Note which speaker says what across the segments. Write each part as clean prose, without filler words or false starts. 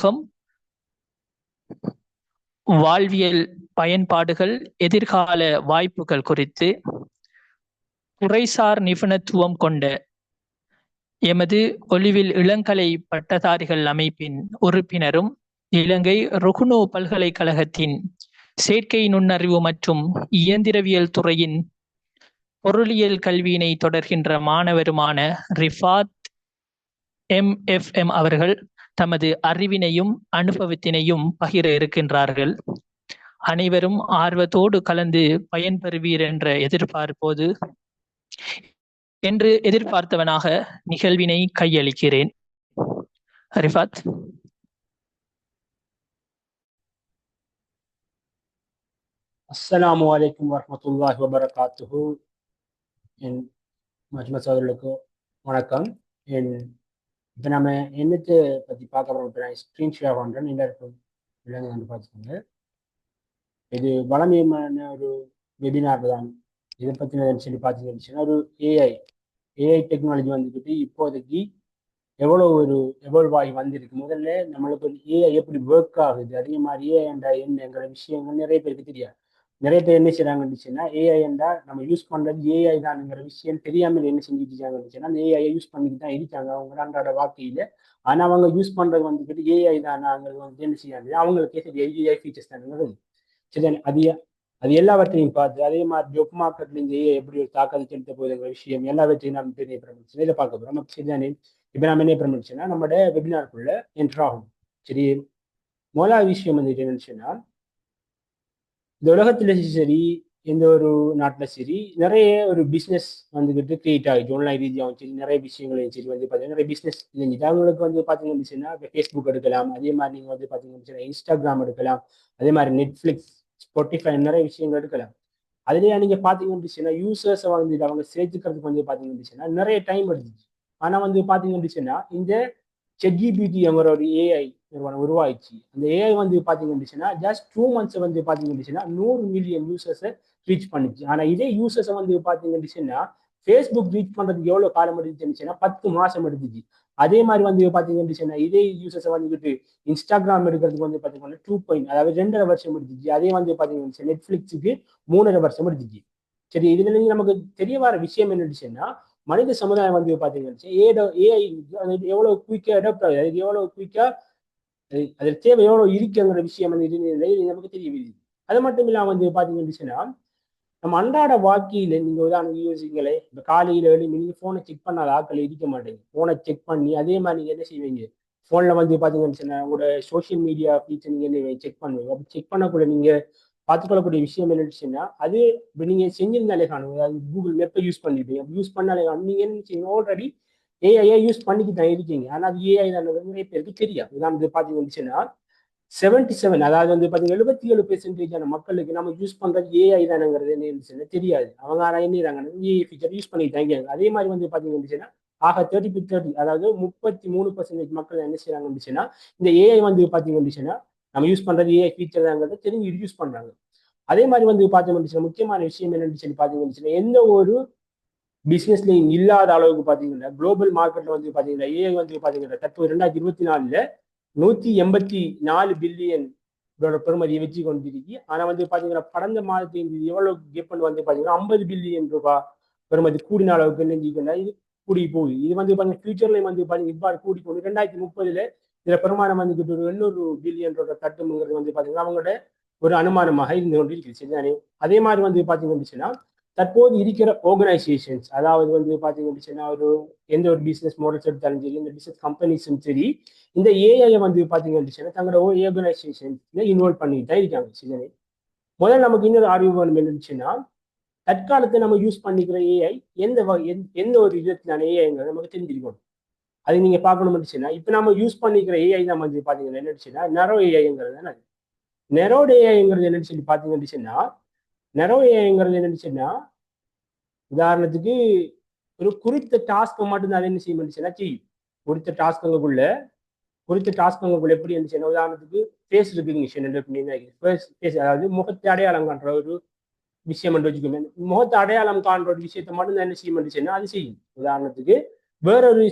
Speaker 1: சமூகம், வாழ்வியல் பயன்பாடுகள், எதிர்கால வாய்ப்புகள் குறித்து துறைசார் நிபுணத்துவம் கொண்ட எமது ஒலிவில் இளங்கலை பட்டதாரிகள் அமைப்பின் உறுப்பினரும் இலங்கை ருகுணோ பல்கலைக்கழகத்தின் செயற்கை நுண்ணறிவு மற்றும் இயந்திரவியல் துறையின் பொருளியல் கல்வியினை தொடர்கின்ற மாணவருமான ரிஃபாத் எம் அவர்கள் தமது அறிவினையும் அனுபவத்தினையும் பகிர இருக்கின்றார்கள். அனைவரும் ஆர்வத்தோடு கலந்து பயன்பெறுவீர் என்ற எதிர்பார்ப்போது என்று எதிர்பார்த்தவனாக நிகழ்வினை கையளிக்கிறேன். ரிஃபாத்.
Speaker 2: அஸ்ஸலாமு அலைக்கும் வரஹ்மத்துல்லாஹி வபரகாத்துஹு. என் மஜ்மத் சகோதரர்களுக்கு வணக்கம். இப்போ நம்ம என்னத்தை பற்றி பார்க்க போகிறோம், இப்போ நான் ஸ்க்ரீன் ஷேர் பண்ணுறேன், எல்லாருக்கும் விலங்கு வந்து பார்த்துக்கோங்க. இது வளமையான ஒரு வெபினார் தான். இதை பற்றி சொல்லி பார்த்தீங்கன்னா ஒரு ஏஐ டெக்னாலஜி வந்துக்கிட்டு இப்போதைக்கு எவ்வளோ ஒரு எவால்வ் ஆகி வந்திருக்கு. முதல்ல நம்மளுக்கு ஏஐ எப்படி ஒர்க் ஆகுது, அதே மாதிரி ஏஐ என்றா என்னங்கிற விஷயங்கள் நிறைய பேருக்கு தெரியாது. நிறைய பேர் என்ன செய்யறாங்கன்னு ஏஐ என்றா நம்ம யூஸ் பண்றது ஏஐ தான்ங்கிற விஷயம் தெரியாமல் என்ன செஞ்சுட்டு இருக்காங்கன்னு அந்த ஏஐ யூஸ் பண்ணிட்டு தான் இருக்காங்க அவங்க அன்றாட வாழ்க்கையில. ஆனா அவங்க யூஸ் பண்றது வந்துக்கிட்டு ஏஐ தானாங்கிறது வந்து என்ன செய்யாது, அவங்களுக்கே சரி ஏஐ ஃபீச்சர்ஸ் தானுங்கிறது சரி. அது எல்லாவற்றையும் பார்த்து அதே மாதிரி ஜொப் மார்க்கெட்ல இந்த ஏஐ எப்படி ஒரு தாக்கத்தை செலுத்த போகுதுங்கிற விஷயம் எல்லாவற்றையும் நம்ம பெரிய பிரமிச்சு இதை பார்க்க போறோம். சரிதானே? இப்போ நம்ம என்ன பிரமிச்சுன்னா நம்மளோட வெபினாருக்குள்ள என்ட்ரு ஆகும். சரி, முதலாவது விஷயம் வந்துட்டு என்னச்சுன்னா, இந்த உலகத்துல சரி எந்த ஒரு நாட்டுல சரி நிறைய ஒரு பிஸ்னஸ் வந்துக்கிட்டு கிரியேட் ஆகிடுச்சு. ஆன்லைன் ரீதியாகவும் சரி நிறைய விஷயங்களையும் சரி வந்து பார்த்தீங்கன்னா நிறைய பிஸ்னஸ் செஞ்சுட்டு அவங்களுக்கு வந்து பார்த்தீங்கன்னா இப்போ ஃபேஸ்புக் எடுக்கலாம், அதே மாதிரி நீங்கள் வந்து பார்த்தீங்கன்னா இன்ஸ்டாகிராம் எடுக்கலாம், அதே மாதிரி நெட்ஃப்ளிக்ஸ், ஸ்பாட்டிஃபை நிறைய விஷயங்கள் எடுக்கலாம். அதுலேயே நீங்கள் பார்த்தீங்கன்னா யூசர்ஸை வந்து அவங்க சேர்த்துக்கிறதுக்கு வந்து பார்த்தீங்கன்னா நிறைய டைம் எடுத்துச்சு. ஆனால் வந்து பார்த்தீங்கன்னா இந்த ChatGPTங்கிற ஒரு ஏஐ நிறுவனம் உருவாயிடுச்சு. அந்த ஏஐ வந்து பார்த்தீங்கன்னா ஜஸ்ட் 2 months வந்து பார்த்தீங்கன்னா 100 மில்லியன் யூசர்ஸை ரீச் பண்ணிச்சு. ஆனால் இதே யூசர்ஸை வந்து பார்த்தீங்கன்னா ஃபேஸ்புக் ரீச் பண்ணுறதுக்கு எவ்வளோ காலம் எடுத்துச்சுன்னா 10 மாதம் எடுத்துச்சு. அதே மாதிரி வந்து பார்த்தீங்கன்னா இதே யூசர்ஸை வந்துக்கிட்டு இன்ஸ்டாகிராம் எடுக்கிறதுக்கு வந்து பார்த்தீங்கன்னா 2 அதாவது 2.5 வருஷம் எடுத்துச்சு. அதே வந்து பார்த்தீங்கன்னா நெட்ஃப்ளிக்ஸுக்கு 3.5 வருஷம் எடுத்துச்சு. சரி, இதுல இருந்து நமக்கு தெரிய வர விஷயம் என்னச்சுன்னா மனித சமுதாயம் வந்து பார்த்தீங்கன்னா ஏஐ எவ்வளவு குயிக்கா அடாப்ட் ஆகுது, அதுக்கு எவ்வளவு குயிக்கா அதில் தேவை எவ்வளவு இருக்குங்கிற விஷயம் நமக்கு தெரியவில்லை. அது மட்டும் இல்லாம வந்து பார்த்தீங்கன்னா நம்ம அன்றாட வாழ்க்கையில நீங்க உதாரணம் யோசிங்களே, இப்போ காலையில எழுதி நீங்க போனை செக் பண்ணாத ஆட்கள் இருக்க மாட்டேங்க. போனை செக் பண்ணி அதே மாதிரி நீங்க என்ன செய்வீங்க, போன்ல வந்து பார்த்தீங்கன்னா உங்களோட சோசியல் மீடியா ஃபீச்சர் நீங்க என்ன செக் பண்ணுவீங்க. அப்படி செக் பண்ணக்குள்ள நீங்க பார்த்துக்கொள்ளக்கூடிய விஷயம் என்னச்சுன்னா அது இப்போ நீங்க செஞ்சிருந்தாலே காணும். அதாவது கூகுள் மேப்பை யூஸ் பண்ணிருப்பீங்க, யூஸ் பண்ணாலே காணும். நீங்க என்ன செய்வீங்க, ஆல்ரெடி ஏஐ யூஸ் பண்ணிட்டு தான் இருக்கீங்க. ஆனால் அது ஏஐ தான் நிறைய பேருக்கு தெரியாது. உதாரணத்துக்கு பார்த்தீங்கன்னா 77 அதாவது வந்து பார்த்தீங்கன்னா 77% மக்களுக்கு நம்ம யூஸ் பண்றது ஏஐ தானங்கிறது என்ன தெரியாது. அவங்க என்ன ஏஐ ஃபீச்சர் யூஸ் பண்ணிட்டு தான் இருக்காங்க. அதே மாதிரி வந்து பார்த்தீங்கன்னா ஆக 30 அதாவது 33% மக்கள் என்ன செய்யறாங்கன்னா இந்த ஏஐ வந்து பார்த்தீங்கன்னா நம்ம யூஸ் பண்றது ஏஐ ஃபீச்சர் தாங்கிறத தெரிஞ்சு யூஸ் பண்றாங்க. அதே மாதிரி வந்து பார்த்தீங்கன்னா முக்கியமான விஷயம் என்னன்னு சொல்லி பார்த்தீங்கன்னா எந்த ஒரு பிசினஸ்லையும் இல்லாத அளவுக்கு பார்த்தீங்கன்னா குளோபல் மார்க்கெட்ல வந்து பார்த்தீங்கன்னா ஏஐ வந்து பார்த்தீங்கன்னா தற்போது 2024 184 பில்லியன் பெறுமதியை வச்சு கொண்டிருக்கு. ஆனா வந்து பாத்தீங்கன்னா கடந்த மாதத்தின் எவ்வளவு கேப் வந்து பாத்தீங்கன்னா 50 பில்லியன் ரூபாய் பெறுமதி கூடின அளவுக்கு நினைஞ்சிக்கணும். இது கூடி போகுது. இது வந்து பாத்தீங்கன்னா ஃபியூச்சர்ல வந்து பாத்தீங்கன்னா இவ்வாறு கூடி போகுது. 2030 இதுல பெருமானம் வந்துக்கிட்டு ஒரு 800 பில்லியன் ரூபாய் தட்டுங்கிறது வந்து பாத்தீங்கன்னா அவங்களோட ஒரு அனுமானமாக இருந்து கொண்டிருக்கு. சரிதானே? அதே மாதிரி வந்து பாத்தீங்கன்னா தற்போது இருக்கிற ஆர்கனைசேஷன்ஸ், அதாவது வந்து பாத்தீங்கன்னா ஒரு எந்த ஒரு பிசினஸ் மாடல்ஸ் எடுத்தாலும் சரி, இந்த பிசினஸ் கம்பெனிஸும் சரி, இந்த ஏஐ வந்து பாத்தீங்கன்னா தங்களோட ஆர்கனைசேஷன்ஸ்ல இன்வால்வ் பண்ணிட்டு தான் இருக்காங்க. சரிதானே? முதல்ல நமக்கு இன்னொரு அறிவு வேணும் என்னச்சுன்னா தற்காலத்தை நம்ம யூஸ் பண்ணிக்கிற ஏஐ எந்த ஒரு விதத்திலான ஏஐங்கிறது நமக்கு தெரிஞ்சிருக்கணும். அது நீங்க பார்க்கணும்னுச்சுன்னா இப்ப நம்ம யூஸ் பண்ணிக்கிற ஏஐ தான் வந்து பாத்தீங்கன்னா என்னச்சுன்னா நெரோ ஏஐங்கிறது தானே. நெரோட் ஏஐங்கிறது என்னன்னு சொல்லி பாத்தீங்கன்னா நெரோ ஏஐங்கிறது என்னச்சுன்னா உதாரணத்துக்கு ஒரு குறித்த டாஸ்க்கை மட்டும் அதை என்ன செய்ய முடிச்சுன்னா செய்யும். குறித்த டாஸ்க்குள்ள எப்படி இருந்துச்சுன்னா உதாரணத்துக்கு ஃபேஸ் ரெகக்னிஷன், அதாவது முகத்தை அடையாளம் காண்ற ஒரு விஷயம் வச்சுக்கோங்க. முகத்தை அடையாளம் காண்ற ஒரு விஷயத்தை மட்டும் தான் என்ன செய்ய முடிச்சுன்னா அது செய்யும். உதாரணத்துக்கு வேற ஒரு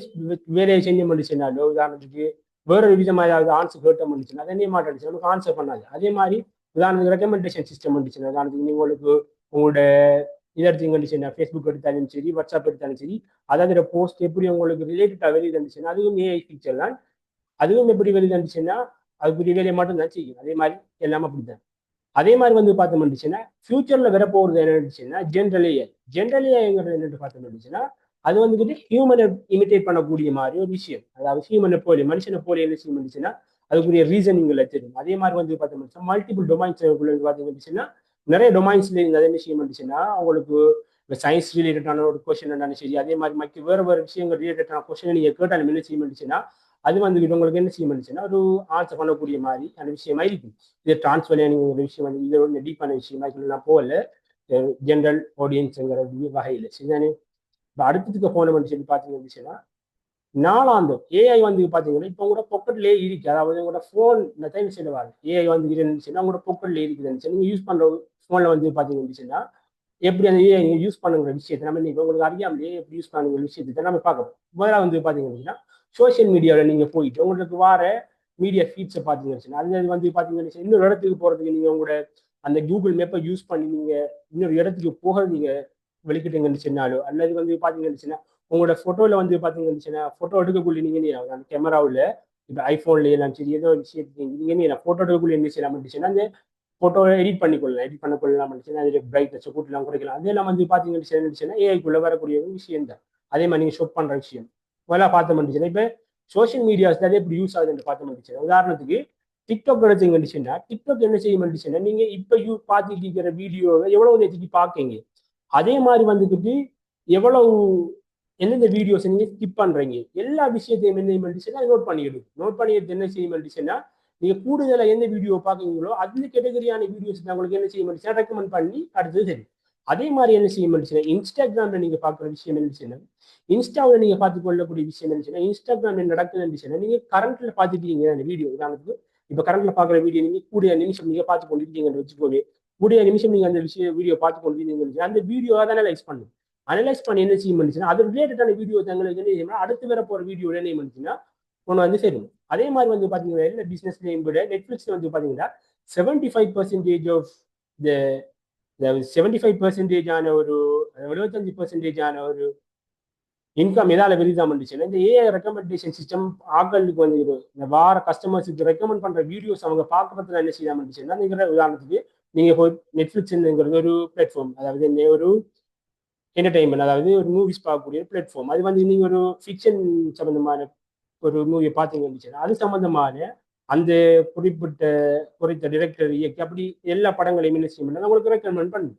Speaker 2: வேலையை செஞ்ச முடிச்சுனாலோ, உதாரணத்துக்கு வேறொரு விதமாக ஏதாவது ஆன்சர் கேட்டோம் இருந்துச்சுன்னா அதை என்ன மாட்டேன் நமக்கு ஆன்சர் பண்ணாது. அதே மாதிரி உதாரணத்துக்கு ரெக்கமெண்டேஷன் சிஸ்டம் இருந்துச்சுன்னா உதாரணத்துக்கு நீங்கள் உங்களுக்கு உங்களோட இதை எடுத்துங்கன்னா ஃபேஸ்புக் எடுத்தாலும் சரி, வாட்ஸ்அப் எடுத்தாலும் சரி, அதாவது போஸ்ட் எப்படி உங்களுக்கு ரிலேட்டடாக வெளியே இருந்துச்சுன்னா அதுவும் ஏஐ ஃபீச்சர் தான். அதுவும் எப்படி வெளியே இருந்துச்சுன்னா அதுக்குரிய வேலையை மட்டும் தான் செய்யும். அதே மாதிரி எல்லாம் அப்படிதான். அதே மாதிரி வந்து பார்த்தோம் இருந்துச்சுன்னா ஃபியூச்சர்ல வரப்போகிறது என்ன இருந்துச்சுன்னா ஜென்ரல் ஏஐங்கிறது என்னன்னு பார்த்தோம் இருந்துச்சுன்னா அது வந்துட்டு ஹியூமனை இமிட்டேட் பண்ணக்கூடிய மாதிரி ஒரு விஷயம். அதாவது ஹியூமனை போலி மனுஷனை போலி என்ன செய்ய இருந்துச்சுன்னா அதுக்குரிய ரீசனிங்களை தெரியும். அதே மாதிரி வந்து பார்த்தோம்னா மல்டிபிள் டொமைன்ஸ் பார்த்தீங்கன்னா நிறைய டொமைன்ஸ்ல இருந்து என்ன செய்ய இருந்துச்சுன்னா உங்களுக்கு சயின்ஸ் ரிலேட்டடான ஒரு கொஸ்டின் இருந்தாலும் சரி, அதே மாதிரி மற்ற வேறு விஷயங்கள் ரிலேட்டடான கொஸ்டின் நீங்கள் கேட்டாலும் என்ன செய்ய இருந்துச்சுன்னா அது வந்து உங்களுக்கு என்ன செய்ய இருந்துச்சுன்னா ஒரு ஆன்சர் பண்ணக்கூடிய மாதிரி அந்த விஷயமா இருக்கும். இது டிரான்ஸ்ஃபர்லேனிங் ஒரு விஷயம் வந்து இதை ஒரு டீப்பான விஷயமா நான் போகல ஜென்ரல் ஆடியன்ஸுங்கிற வகையில் சரிதானே. இப்போ அடுத்ததுக்கு போன சொல்லி பார்த்தீங்கன்னா நாளாந்தம் ஏஐ வந்து பார்த்தீங்கன்னா இப்போ கூட பொக்கெட்லேயே இருக்கு. அதாவது உங்களோட ஃபோன் இந்த டைம் சொல்லுவாங்க ஏஐ வந்து இருந்துச்சுன்னா உங்களோட பொக்கெட்லேயே இருக்குதுன்னு நீங்கள் யூஸ் பண்ணுற ஃபோனில் வந்து பார்த்தீங்கன்னா எப்படி அந்த ஏஐ நீங்கள் யூஸ் பண்ணுங்கிற விஷயத்தை நம்ம இன்னைக்கு உங்களுக்கு அறியாமலே எப்படி யூஸ் பண்ணுங்கிற விஷயத்தை நம்ம பார்க்கணும். முதல்ல வந்து பார்த்தீங்கன்னா சோஷியல் மீடியாவில் நீங்கள் போயிட்டு உங்களுக்கு வார மீடியா ஃபீட்ஸை பார்த்தீங்கன்னா அது வந்து பார்த்தீங்கன்னா இன்னொரு இடத்துக்கு போகிறதுக்கு நீங்கள் உங்களோட அந்த கூகுள் மேப்பை யூஸ் பண்ணி நீங்கள் இன்னொரு இடத்துக்கு போக நீங்கள் வெளிக்கிட்டீங்கன்னு சொன்னாலோ அல்லது வந்து பார்த்தீங்கன்னா உங்களோட ஃபோட்டோவில் வந்து பார்த்தீங்கன்னா ஃபோட்டோ எடுக்கக்குள்ள நீங்கள் அந்த கேமராவில் இப்போ ஐஃபோன்ல எல்லாம் சரி ஏதோ விஷயத்துக்கு நீங்கள் ஃபோட்டோ எடுக்கக்குள்ள என்ன செய்யலாம் அந்த ஃபோட்டோவை எடிட் பண்ணக்கொள்ளலாம் அதில் பிரைட்னஸ் கூட்டலாம் குறைக்கலாம். அதெல்லாம் வந்து பார்த்தீங்கன்னா ஏஐக்குள்ளே வரக்கூடிய ஒரு விஷயம் தான். அதே மாதிரி நீங்கள் ஷூட் பண்ணுற விஷயம் முதல்ல பார்த்த மாட்டேச்சுன்னா இப்போ சோஷியல் மீடியாஸ் தான் எப்படி யூஸ் ஆகுதுன்னு பார்த்த மாட்டேச்சுன்னா உதாரணத்துக்கு டிக்டாக் எடுத்துங்கன்னா டிக்டாக் என்ன செய்ய மாட்டேச்சுன்னா நீங்கள் இப்போ பார்த்துட்டு இருக்கிற வீடியோவை எவ்வளவு நேற்றுக்கு பார்க்கீங்க அதே மாதிரி வந்துக்கிட்டு எவ்வளவு எந்தெந்த வீடியோஸை நீங்கள் ஸ்கிப் பண்ணுறீங்க எல்லா விஷயத்தையும் என்ன பண்ணிச்சுன்னா நோட் பண்ணிடுது என்ன செய்ய மாட்டேச்சுன்னா நீங்கள் கூடுதலாக எந்த வீடியோ பார்க்குறீங்களோ அந்த கேட்டகரியான வீடியோஸ் உங்களுக்கு என்ன செய்ய மாட்டேச்சுன்னா ரெக்கமெண்ட் பண்ணி அடுத்தது சரி. அதே மாதிரி என்ன செய்ய மாட்டேச்சுன்னா இன்ஸ்டாகிராமில் நீங்கள் பார்க்குற விஷயம் என்னச்சுன்னா இன்ஸ்டாவில் நீங்கள் பார்த்து கொள்ளக்கூடிய விஷயம் என்னச்சுன்னா இன்ஸ்டாகிராமில் நடக்குதுன்னு இருந்துச்சுன்னா நீங்கள் கரண்ட்டில் பார்த்துட்டீங்க அந்த வீடியோ உதாரணத்துக்கு இப்போ கரண்ட்டில் பார்க்குற வீடியோ நீங்கள் கூடிய நிமிஷம் நீங்கள் பார்த்து கொண்டிருக்கீங்கன்னு வச்சுக்கோங்க. கூடிய நிமிஷம் நீங்கள் அந்த வீடியோ பார்த்து கொண்டிருக்கீங்க அந்த வீடியோவை தான் அனலைஸ் பண்ணி என்ன செய்ய பண்ணிச்சுன்னா அது ரிலேட்டடான வீடியோ தங்களுக்கு என்ன செய்யணும் அடுத்து வர போகிற வீடியோவில் என்ன பண்ணிச்சுன்னா ஒன்று வந்து சரி. அதே மாதிரி வந்து பார்த்தீங்கன்னா எல்லா பிஸ்னஸ்லையும் விட நெட்ஃப்ளிக்ஸில் வந்து பார்த்தீங்கன்னா 75% ஆஃப் த 75% ஆன ஒரு 75% ஆன ஒரு இன்கம் எதால வெளிதான் வந்துச்சுன்னா இந்த ஏஐ ரெக்கமெண்டேஷன் சிஸ்டம் ஆக்களுக்கு வந்து இந்த வார கஸ்டமர்ஸுக்கு ரெக்கமெண்ட் பண்ணுற வீடியோஸ் அவங்க பார்க்கறதுல என்ன செய்யாம இருந்துச்சுன்னா நீங்கள் உதாரணத்துக்கு நீங்கள் இப்போ நெட்ஃப்ளிக்ஸுங்கிறது ஒரு பிளாட்ஃபார்ம் அதாவது ஒரு என்டர்டைன்மெண்ட் அதாவது ஒரு மூவிஸ் பார்க்கக்கூடிய பிளாட்ஃபார்ம். அது வந்து நீங்கள் ஒரு ஃபிக்ஷன் சம்மந்தமான ஒரு மூவியை பார்த்தீங்கன்னு அது சம்மந்தமான அந்த குறித்த டிரெக்டர் இயக்கி அப்படி எல்லா படங்களையும் என்ன செய்யணும் உங்களுக்கு ரெக்கமெண்ட் பண்ணும்.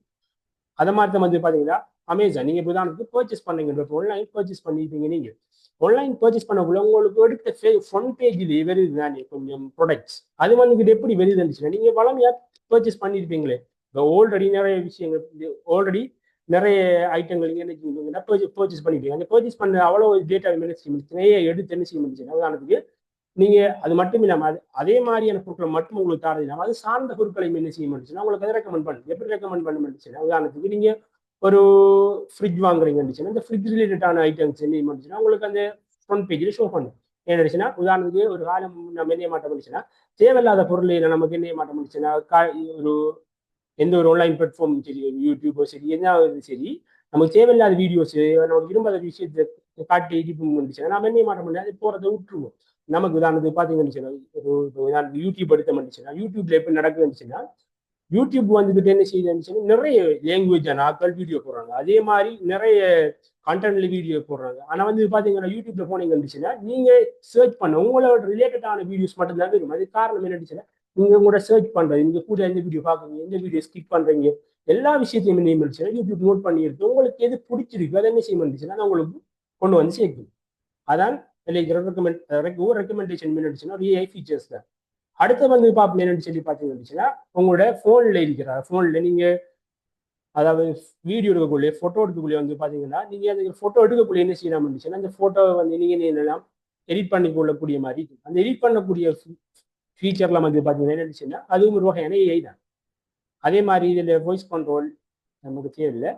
Speaker 2: அதை மாதிரி தான் வந்து பார்த்தீங்கன்னா அமேசான் நீங்கள் இப்போ தான் பர்ச்சேஸ் பண்ணீங்க ஆன்லைன் பர்ச்சேஸ் பண்ணியிருப்பீங்க. நீங்கள் ஆன்லைன் பர்ச்சேஸ் பண்ணக்குள்ள உங்களுக்கு எடுத்த ஃப்ரண்ட் பேஜ்லேயே வருது தானே கொஞ்சம் ப்ராடக்ட்ஸ் அது வந்துக்கிட்டு எப்படி வெளியே இருந்துச்சுன்னா நீங்கள் வளமையாக பர்ச்சேஸ் பண்ணியிருப்பீங்களே. இப்போ ஆல்ரெடி நிறைய விஷயங்கள் நிறைய ஐட்டங்கள் என்ன செய்யுங்கன்னா பர்ச்சேஸ் பண்ணிப்பீங்க. அந்த பர்ச்சேஸ் பண்ண அவ்வளோ டேட்டா என்ன செய்ய நிறைய எடுத்து என்ன செய்ய முடிச்சுன்னா உதாரணத்துக்கு நீங்கள் அது மட்டும் இல்லாமல் அதே மாதிரியான பொருட்களை மட்டும் உங்களுக்கு தரது இல்லாமல் அது சார்ந்த பொருட்களை என்ன செய்ய முடிச்சுன்னா உங்களுக்கு அதை ரெக்கமெண்ட் பண்ணும். எப்படி ரெக்கமெண்ட் பண்ண முடிச்சுன்னா உதாரணத்துக்கு நீங்கள் ஒரு ஃப்ரிட்ஜ் வாங்குறீங்கன்னு இந்த ஃப்ரிட்ஜ் ரிலேட்டடான ஐட்டம்ஸ் என்ன பண்ணுச்சுன்னா உங்களுக்கு அந்த ஃப்ரண்ட் பேஜில் ஷோ பண்ணும். என்னச்சுன்னா உதாரணத்துக்கு ஒரு காலம் நம்ம என்ன மாட்ட முடிச்சுன்னா தேவையில்லாத பொருள் நமக்கு என்ன மாட்ட முடிச்சுன்னா ஒரு எந்த ஒரு ஆன்லைன் பிளாட்ஃபார்ம் சரி யூடியூபோ சரி எதாவது சரி நமக்கு தேவையில்லாத வீடியோஸ் நமக்கு விரும்பாத விஷயத்தை காட்டி எடிட் முடிச்சுன்னா நம்ம என்ன மாட்ட முடியாது போகிறத விட்டுருவோம். நமக்கு உதாரணத்துக்கு பார்த்தீங்கன்னு ஒரு யூடியூப் எடுத்த முடிச்சுன்னா யூடியூப்ல எப்படி நடக்குதுச்சுன்னா யூடியூப் வந்துகிட்டு என்ன செய்யுதுன்னு நிறைய லாங்குவேஜான ஆட்கள் வீடியோ போடுறாங்க. அதே மாதிரி நிறைய கண்டென்ட்ல வீடியோ போடுறாங்க. ஆனால் வந்து பார்த்தீங்கன்னா யூடியூப்ல போனீங்கன்னு நீங்கள் சர்ச் பண்ண உங்களோட ரிலேட்டடான வீடியோஸ் மட்டும்தான் வரும். அது காரணம் என்னச்சுன்னா நீங்கள் உங்களோட சர்ச் பண்ணுறது நீங்கள் கூட எந்த வீடியோ பார்க்குறீங்க எந்த வீடியோ ஸ்கிப் பண்ணுறீங்க எல்லா விஷயத்தையும் என்ன பண்ணிச்சுன்னா யூடியூப் நோட் பண்ணியிருக்கு. உங்களுக்கு எது பிடிச்சிருக்கு அதை என்ன செய்ய பண்ணிச்சுன்னா உங்களுக்கு கொண்டு வந்து சேர்க்கும். அதான் ரெக்கமெண்டேஷன் பண்ணிச்சுன்னா ஏஐ ஃபீச்சர்ஸ் தான். அடுத்த வந்து பார்ப்போம் என்னன்னு சொல்லி பார்த்தீங்கன்னா உங்களோட ஃபோனில் இருக்கிற ஃபோனில் நீங்கள் அதாவது வீடியோ எடுக்கக்குள்ளே ஃபோட்டோ எடுக்கக்குள்ளே வந்து பார்த்தீங்கன்னா நீங்கள் அந்த ஃபோட்டோ எடுக்கக்குள்ளே என்ன செய்யலாம் இருந்துச்சுன்னா அந்த ஃபோட்டோவை வந்து நீங்கள் என்னெல்லாம் எடிட் பண்ணி கொள்ளக்கூடிய மாதிரி இருக்கும். அந்த எடிட் பண்ணக்கூடிய ஃபீச்சர்லாம் வந்து பார்த்தீங்கன்னா என்ன இருந்துச்சுன்னா அதுவும் ஒரு வகையான ஏஐ தான். அதே மாதிரி இதில் வாய்ஸ் கண்ட்ரோல் நமக்கு தேவையில்லை.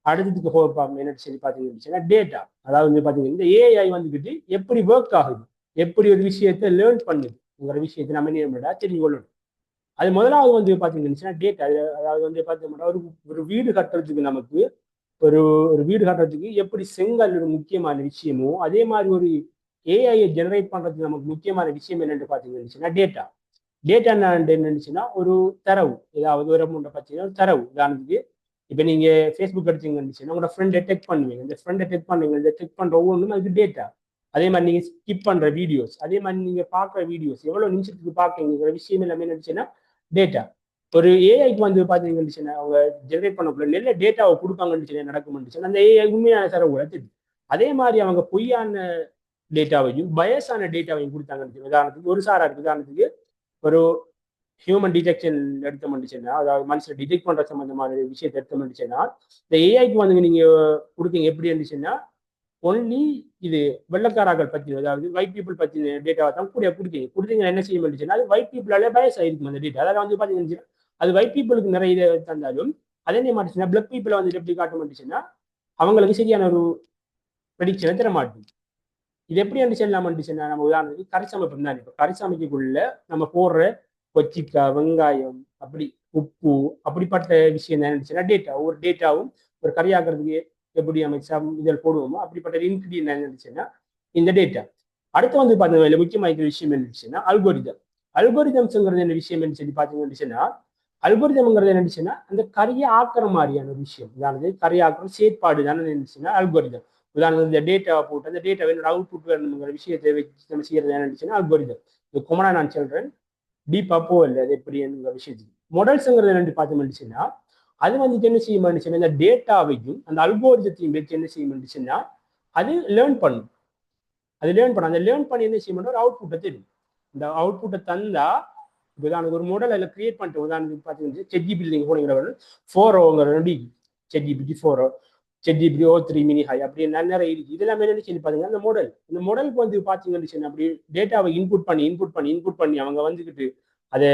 Speaker 2: அடுத்ததுக்கு பார்ப்போம் என்னன்னு சொல்லி பார்த்தீங்கன்னா டேட்டா அதாவது வந்து பார்த்தீங்கன்னா இந்த ஏஐ வந்துக்கிட்டு எப்படி ஒர்க் ஆகுது எப்படி ஒரு விஷயத்தை லேர்ன் பண்ணுதுங்கிற விஷயத்தை நம்ம என்ன பண்ணா தெரிஞ்சு கொள்ளணும். அது முதலாவது வந்து பார்த்தீங்கன்னா டேட்டா. அதாவது வந்து பார்த்தீங்கன்னா ஒரு வீடு கட்டுறதுக்கு நமக்கு ஒரு ஒரு வீடு கட்டுறதுக்கு எப்படி செங்கல் ஒரு முக்கியமான விஷயமோ அதே மாதிரி ஒரு ஏஐயை ஜெனரேட் பண்றதுக்கு நமக்கு முக்கியமான விஷயம் என்னன்னு பார்த்தீங்கன்னா டேட்டா. டேட்டா என்னச்சுன்னா ஒரு தரவு, ஏதாவது ஒரு முன்ன பார்த்தீங்கன்னா தரவு. உதாரணத்துக்கு இப்போ நீங்க ஃபேஸ்புக் எடுத்தீங்கன்னு உங்களோட ஃப்ரெண்டை டெக் பண்ணுவீங்க. இந்த ஃப்ரெண்டை டெக் பண்ணுவீங்க, இந்த டெக் பண்ற ஒவ்வொன்றும் அதுக்கு டேட்டா. அதே மாதிரி நீங்க ஸ்கிப் பண்ற வீடியோஸ், அதே மாதிரி நீங்க பார்க்குற வீடியோஸ் எவ்வளவு நிமிஷத்துக்கு பார்க்குறீங்கிற விஷயம் எல்லாமே என்னச்சுன்னா டேட்டா. ஒரு ஏஐக்கு வந்து பார்த்தீங்கன்னு அவங்க ஜெனரேட் பண்ணக்குள்ள நல்ல டேட்டாவை கொடுப்பாங்கன்னு நடக்கும்னு அந்த ஏஐ உண்மையான தரவு தெரியும். அதே மாதிரி அவங்க பொய்யான டேட்டாவையும் பயசான டேட்டாவையும் கொடுத்தாங்கன்னு உதாரணத்துக்கு ஒரு சாரா இருக்கு. உதாரணத்துக்கு ஒரு ஹியூமன் டிடெக்ஷன் எடுத்தோம்னுச்சுன்னா, அதாவது மனுஷனை டிடெக்ட் பண்ற சம்பந்தமான விஷயத்தை எடுத்தோம்னுச்சுன்னா இந்த ஏஐக்கு வந்து நீங்க கொடுத்தீங்க எப்படி இருந்துச்சுன்னா ஒன்லி இது வெள்ளக்காரர்கள் பத்தி, அதாவது ஒயிட் பீப்புள் பத்தி டேட்டாவை தான் கூட கொடுத்தீங்க என்ன செய்ய முடிச்சுன்னா அது ஒயிட் பீப்புளாலே பயஸ் ஆயிருக்கும் அந்த டேட்டா. அதாவது வந்து பாத்தீங்கன்னா அது ஒயிட் பீப்புளுக்கு நிறைய இதை தந்தாலும் அதே என்ன மாட்டுச்சுன்னா பிளாக் பீப்புளை வந்து எப்படி காட்ட மாட்டுச்சுன்னா அவங்களுக்கு சரியான ஒரு ப்ரெடிக்ஷனை தர மாட்டேங்குது. இது எப்படி இருந்துச்சுன்னா நம்ம உதாரணத்துக்கு கறி சமைப்பு தான். இப்போ கறி சமைக்கக்குள்ள நம்ம போடுற கொச்சிக்காய், வெங்காயம், அப்படி உப்பு, அப்படிப்பட்ட விஷயம் தான் இருந்துச்சுன்னா டேட்டா. ஒவ்வொரு டேட்டாவும் ஒரு கறி ஆக்குறதுக்கு எப்படி அமைச்சா இதில் போடுவோமோ அப்படிப்பட்ட இன்கிரீடியன்ட் இருந்துச்சுன்னா இந்த டேட்டா. அடுத்து வந்து பார்த்தீங்கன்னா முக்கியமான விஷயம் இருந்துச்சுன்னா அல்கோரிதம். அல்கோரிதம்ஸ்ங்கிறது என்ன விஷயம் சொல்லி பார்த்தீங்கன்னா அல்கோரிதம்ங்கிறது என்னச்சுன்னா அந்த கறியை ஆக்குற மாதிரியான ஒரு விஷயம். அதாவது கறி ஆக்குற செயற்பாடு தானே இருந்துச்சுன்னா அல்கோரிதம். உதாரணம் இந்த டேட்டாவை போட்டு அந்த டேட்டாவை அவுட்புட் வேணுங்கிற விஷயத்தை வச்சு நம்ம செய்யறது என்னச்சுன்னா அல்கோரிதம். இது கொமனா நான் சொல்றேன், டீப்பா போகல அது எப்படிங்கிற விஷயத்துக்கு. மாடல்ஸ்ங்கிறது என்னன்னு பார்த்தோம்னுச்சுன்னா அது வந்து என்ன செய்ய மாட்டுச்சுன்னா இந்த டேட்டாவையும் அந்த அல்கோரிதத்தையும் வச்சு என்ன செய்ய மாட்டுச்சுன்னா அது லேர்ன் பண்ணும். அது லேர்ன் பண்ணும். அந்த லேர்ன் பண்ணி என்ன செய்ய மாட்டோம் ஒரு அவுட்புட்டை தெரியும். இந்த அவுட்புட்டை தந்தா உதாரணத்துக்கு ஒரு மாடல் அதில் கிரியேட் பண்ணிட்டு உதாரணத்துக்கு பார்த்தீங்கன்னா ChatGPT நீங்க போனீங்கிற 4 ChatGPT 4 ChatGPT O3 mini high அப்படி நிறைய இருக்கு. இதெல்லாம் என்ன சொல்லி பாத்தீங்கன்னா இந்த மாடலுக்கு வந்து பாத்தீங்கன்னு அப்படி டேட்டாவை இன்புட் பண்ணி அவங்க வந்துகிட்டு அதை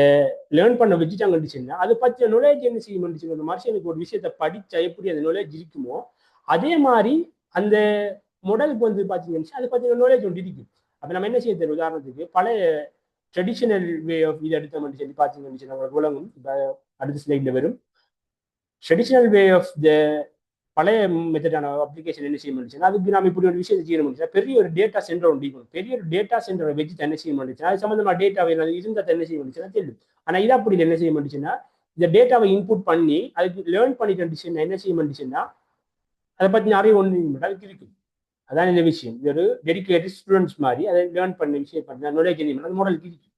Speaker 2: லேர்ன் பண்ண வச்சுட்டாங்கன்னு அதை பற்றிய நாலேஜ் என்ன செய்ய முடிச்சுங்க. ஒரு மனுஷனுக்கு ஒரு விஷயத்த படிச்சா எப்படி அந்த நாலேஜ் இருக்குமோ அதே மாதிரி அந்த மாடலுக்கு வந்து பாத்தீங்கன்னா அதை பற்றின நாலேஜ் ஒன்று இருக்கும். அப்ப நம்ம என்ன செய்ய தெரியும், உதாரணத்துக்கு பழைய ட்ரெடிஷனல் வே ஆஃப் இது எடுத்தோம்னு சொல்லி பார்த்தீங்கன்னு நம்மளுக்கு உலகம் அடுத்த ஸ்லைட்ல வரும். ட்ரெடிஷனல் வே ஆஃப் த பழைய மெத்தடான அப்ளிகேஷன் என்ன செய்ய முடிச்சுன்னா அதுக்கு நம்ம இப்படி ஒரு விஷயத்தை செய்ய முடிச்சுன்னா பெரிய ஒரு டேட்டா சென்டர் ஒன்று இருக்கணும். பெரிய ஒரு டேட்டா சென்டரை வச்சு என்ன செய்ய முடிச்சுன்னா அது சம்பந்தமா டேட்டாவை இருந்தால் என்ன செய்ய முடிச்சுன்னா தெரியும். ஆனால் இது அப்படி என்ன செய்ய முடிச்சுன்னா இந்த டேட்டாவை இன்புட் பண்ணி அதுக்கு லேர்ன் பண்ணிட்டு என்ன செய்ய முடிச்சுன்னா அதை பற்றி நிறைய ஒன்று அதுக்கு இருக்கு. அதான் இந்த விஷயம். இது ஒரு டெடிக்கேட்டட் ஸ்டூடெண்ட்ஸ் மாதிரி அதை லேர்ன் பண்ண விஷயம் பண்ணி நாலேஜ் அது மாடலுக்கு இருக்கு.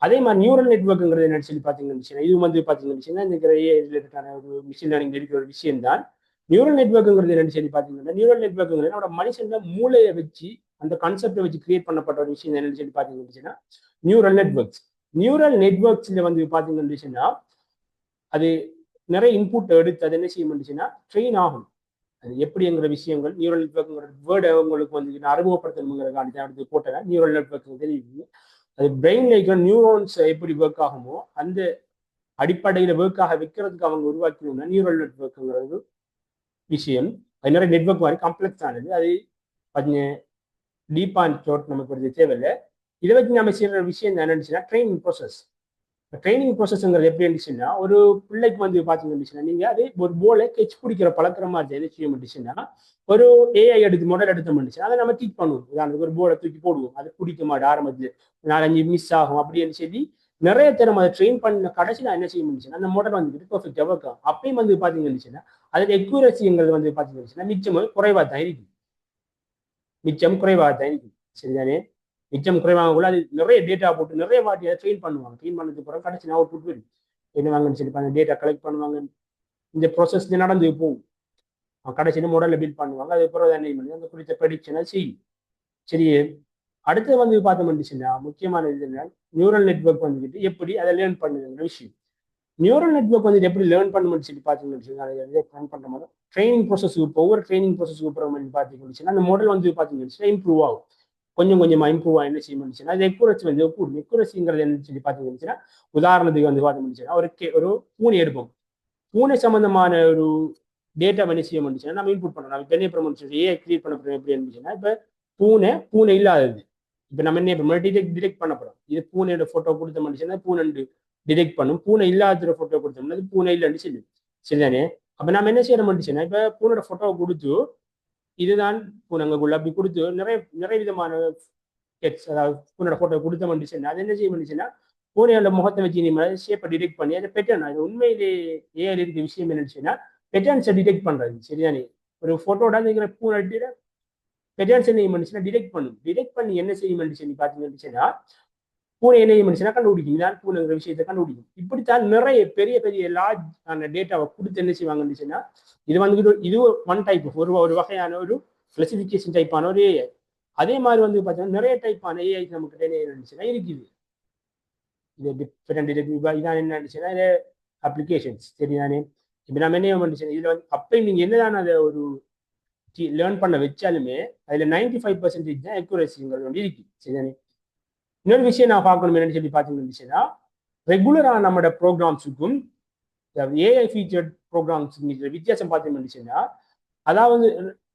Speaker 2: அதே மாதிரி நியூரல் நெட்வொர்க்குங்கிறது என்ன சொல்லி பார்த்தீங்கன்னு இது வந்து பார்த்தீங்கன்னா இந்த ரிலேட்டடான ஒரு மிஷின் லேர்னிங் இருக்கிற ஒரு விஷயம் தான். நியூரல் நெட்வொர்க்குங்கிறது என்னன்னு சொல்லி பார்த்தீங்கன்னா நியூரல் நெட்வொர்க்குங்கிறது நம்மளோட மனுஷன் மூளையை வச்சு அந்த கான்செப்டை வச்சு கிரியேட் பண்ணப்பட்ட ஒரு விஷயம் என்னன்னு சொல்லி பார்த்தீங்கன்னா நியூரல் நெட்வொர்க்ஸ். நியூரல் நெட்வொர்க்ஸ்ல வந்து பார்த்தீங்கன்னா அது நிறைய இன்புட் எடுத்து அது என்ன செய்ய முடிச்சுன்னா ட்ரெயின் ஆகும். அது எப்படிங்கிற விஷயங்கள் நியூரல் நெட்வொர்க்குங்கிற வேர்டை உங்களுக்கு வந்து அறிமுகப்படுத்தணுங்கிறதுக்காண்டி அடுத்து போட்டேன். நியூரல் நெட்வொர்க் தெரியுது. அது பிரெயின்ல இருக்கிற நியூரான்ஸ் எப்படி ஒர்க் ஆகுமோ அந்த அடிப்படையில ஒர்க் ஆக வைக்கிறதுக்கு அவங்க உருவாக்கணும்னா நியூரல் நெட்வொர்க்குங்கிறது விஷயம். அது நிறைய நெட்வொர்க் மாதிரி காம்ப்ளெக்ஸ் ஆனது. அது கொஞ்சம் டீப்பான தோட் நமக்கு ஒரு தேவையில்லை. இதை வச்சு நம்ம செய்யற விஷயம் என்னச்சுன்னா ட்ரைனிங் ப்ராசஸ். ட்ரைனிங் ப்ராசஸ்ங்கிறது எப்படி இருந்துச்சுன்னா ஒரு பிள்ளைக்கு வந்து பார்த்தீங்கன்னா நீங்க அது ஒரு போலை கெச் பிடிக்கிற பழக்கிற மாதிரி என்ன செய்ய முடிச்சுன்னா ஒரு ஏஐ மாடல் எடுத்த முடிச்சுன்னா அதை நம்ம டீச் பண்ணுவோம். உதாரணத்துக்கு ஒரு போலை தூக்கி போடுவோம், அது பிடிக்க மாட்டேன் ஆரம்பத்துல 4-5 மிஸ் ஆகும் அப்படின்னு சொல்லி நிறைய திறமை அதை ட்ரெயின் பண்ண கடைசியில் என்ன செய்ய முடிச்சுன்னா அந்த மாடல் வந்துட்டு பர்ஃபெக்டாக ஒர்க் ஆகும். அப்பயும் வந்து பார்த்தீங்கன்னா அதில் எக்யூரசிங்கிறது வந்து பார்த்தீங்கன்னா மிச்சம் குறைவாக தான் இருக்கு. சரிதானே? மிச்சம் குறைவாக கூட அது நிறைய டேட்டா போட்டு நிறைய வாட்டி அதை ட்ரெயின் பண்ணுவாங்க. ட்ரெயின் பண்ணதுக்கு அப்புறம் கடைசி அவுட்புட் வரும். என்ன வாங்கன்னு சொல்லி டேட்டா கலெக்ட் பண்ணுவாங்க. இந்த ப்ராசஸ் நடந்து போகும். கடைசியில் மாடலில் பில்ட் பண்ணுவாங்க. அதுக்கப்புறம் என்ன அந்த குறித்த ப்ரெடிக்ஷனை செய்யும். சரி, அடுத்து வந்து பார்த்தோம்னுச்சுன்னா முக்கியமான இது என்ன, நியூரல் நெட்வொர்க் வந்துட்டு எப்படி அதை லேர்ன் பண்ணுதுங்கிற விஷயம். நியூரல் நெட்வொர்க் வந்து எப்படி லேர்ன் பண்ணணும்னு சொல்லி பார்த்தீங்கன்னா ட்ரைனிங் ப்ராசஸ் ஒவ்வொரு ட்ரைனிங் ப்ராசஸ்க்கு அப்புறம் பார்த்தீங்கன்னா அந்த மாடல் வந்து பார்த்தீங்கன்னா இம்ப்ரூவ் ஆகும். கொஞ்சம் கொஞ்சமா இம்ப்ரூவ் ஆகும். என்ன செய்ய முடிச்சுன்னா அது எக்குரசி வந்து கூடும். எக்குரசிங்கிறது என்ன சொல்லி பார்த்தீங்கன்னா உதாரணத்துக்கு வந்து பார்த்தோம்னுச்சுன்னா ஒரு பூனை எடுப்போம். பூனை சம்பந்தமான ஒரு டேட்டா என்ன செய்ய முடிச்சுன்னா நம்ம இன்புட் பண்ணணும். நம்ம பெரிய ப்ரமோஷன் ஏஐ கிரியேட் பண்ண எப்படி இருந்துச்சுன்னா இப்போ பூனை இல்லாதது. இப்போ நம்ம என்ன இப்போ டிடெக்ட் பண்ண போறோம். இது பூனையோட போட்டோ கொடுத்த மனுஷனா பூனை டிடெக்ட் பண்ணும். பூனை இல்லாத போட்டோ கொடுத்தோம்னா அது பூனை இல்லைன்னு சொல்லும். சரிதானே? அப்ப நம்ம என்ன செய்யற மாட்டேச்சுன்னா இப்ப பூனோட போட்டோவை கொடுத்து இதுதான் பூனைங்குள்ள அப்படி கொடுத்து நிறைய விதமான அதாவது பூனோட போட்டோ கொடுத்த மாட்டேச்சுன்னா அது என்ன செய்ய மாட்டேச்சுன்னா பூனையோட முகத்தை வச்சு நீங்க ஷேப்பை டிடெக்ட் பண்ணி அதை பெட்டர்ன் அது உண்மையிலே ஏஐல இருக்க விஷயம் என்னச்சுன்னா பெட்டர்ன்ஸை டிடெக்ட் பண்றது. சரிதானே? ஒரு போட்டோட இருக்கிற பூனை பெட்டர்ன்ஸ் என்ன பண்ணுச்சுன்னா டிடெக்ட் பண்ணும். டிடெக்ட் பண்ணி என்ன செய்ய மாட்டேச்சு பாத்தீங்கன்னா பூனை என்ன பண்ணுச்சுன்னா கண்டுபிடிக்கும். இதான் பூனைங்கிற விஷயத்தை கண்டுபிடிக்கும். இப்படித்தான் நிறைய பெரிய பெரிய லார்ஜ் ஆன டேட்டாவை கொடுத்து என்ன செய்வாங்கன்னு இது வந்து இது ஒன் டைப் ஒரு வகையான ஒரு கிளாசிபிகேஷன் டைப்பான ஒரு ஏஐ. அதே மாதிரி வந்து பார்த்தீங்கன்னா நிறைய டைப்பான ஏஐ நமக்கு என்ன இருந்துச்சுன்னா இருக்குது. இது டிஃபரெண்ட் இதான் என்ன இருந்துச்சுன்னா இது அப்ளிகேஷன்ஸ். சரிதானே? இப்போ நம்ம என்ன பண்ணுச்சுன்னா இதுல வந்து அப்பயும் நீங்க என்னதான் அதை ஒரு லேர்ன் பண்ண வச்சாலுமே அதுல 95% தான் அக்யூரேசிங்கிறது வந்து இருக்கு. சரிதானே? இன்னொரு விஷயம் நான் பார்க்கணும் என்னன்னு சொல்லி பார்த்தீங்கன்னா ரெகுலராக நம்மளோட ப்ரோக்ராம்ஸுக்கும் ஏஐ ஃபீச்சர்ட் ப்ரோக்ராம்ஸுக்கு வித்தியாசம் பார்த்தீங்கன்னா அதாவது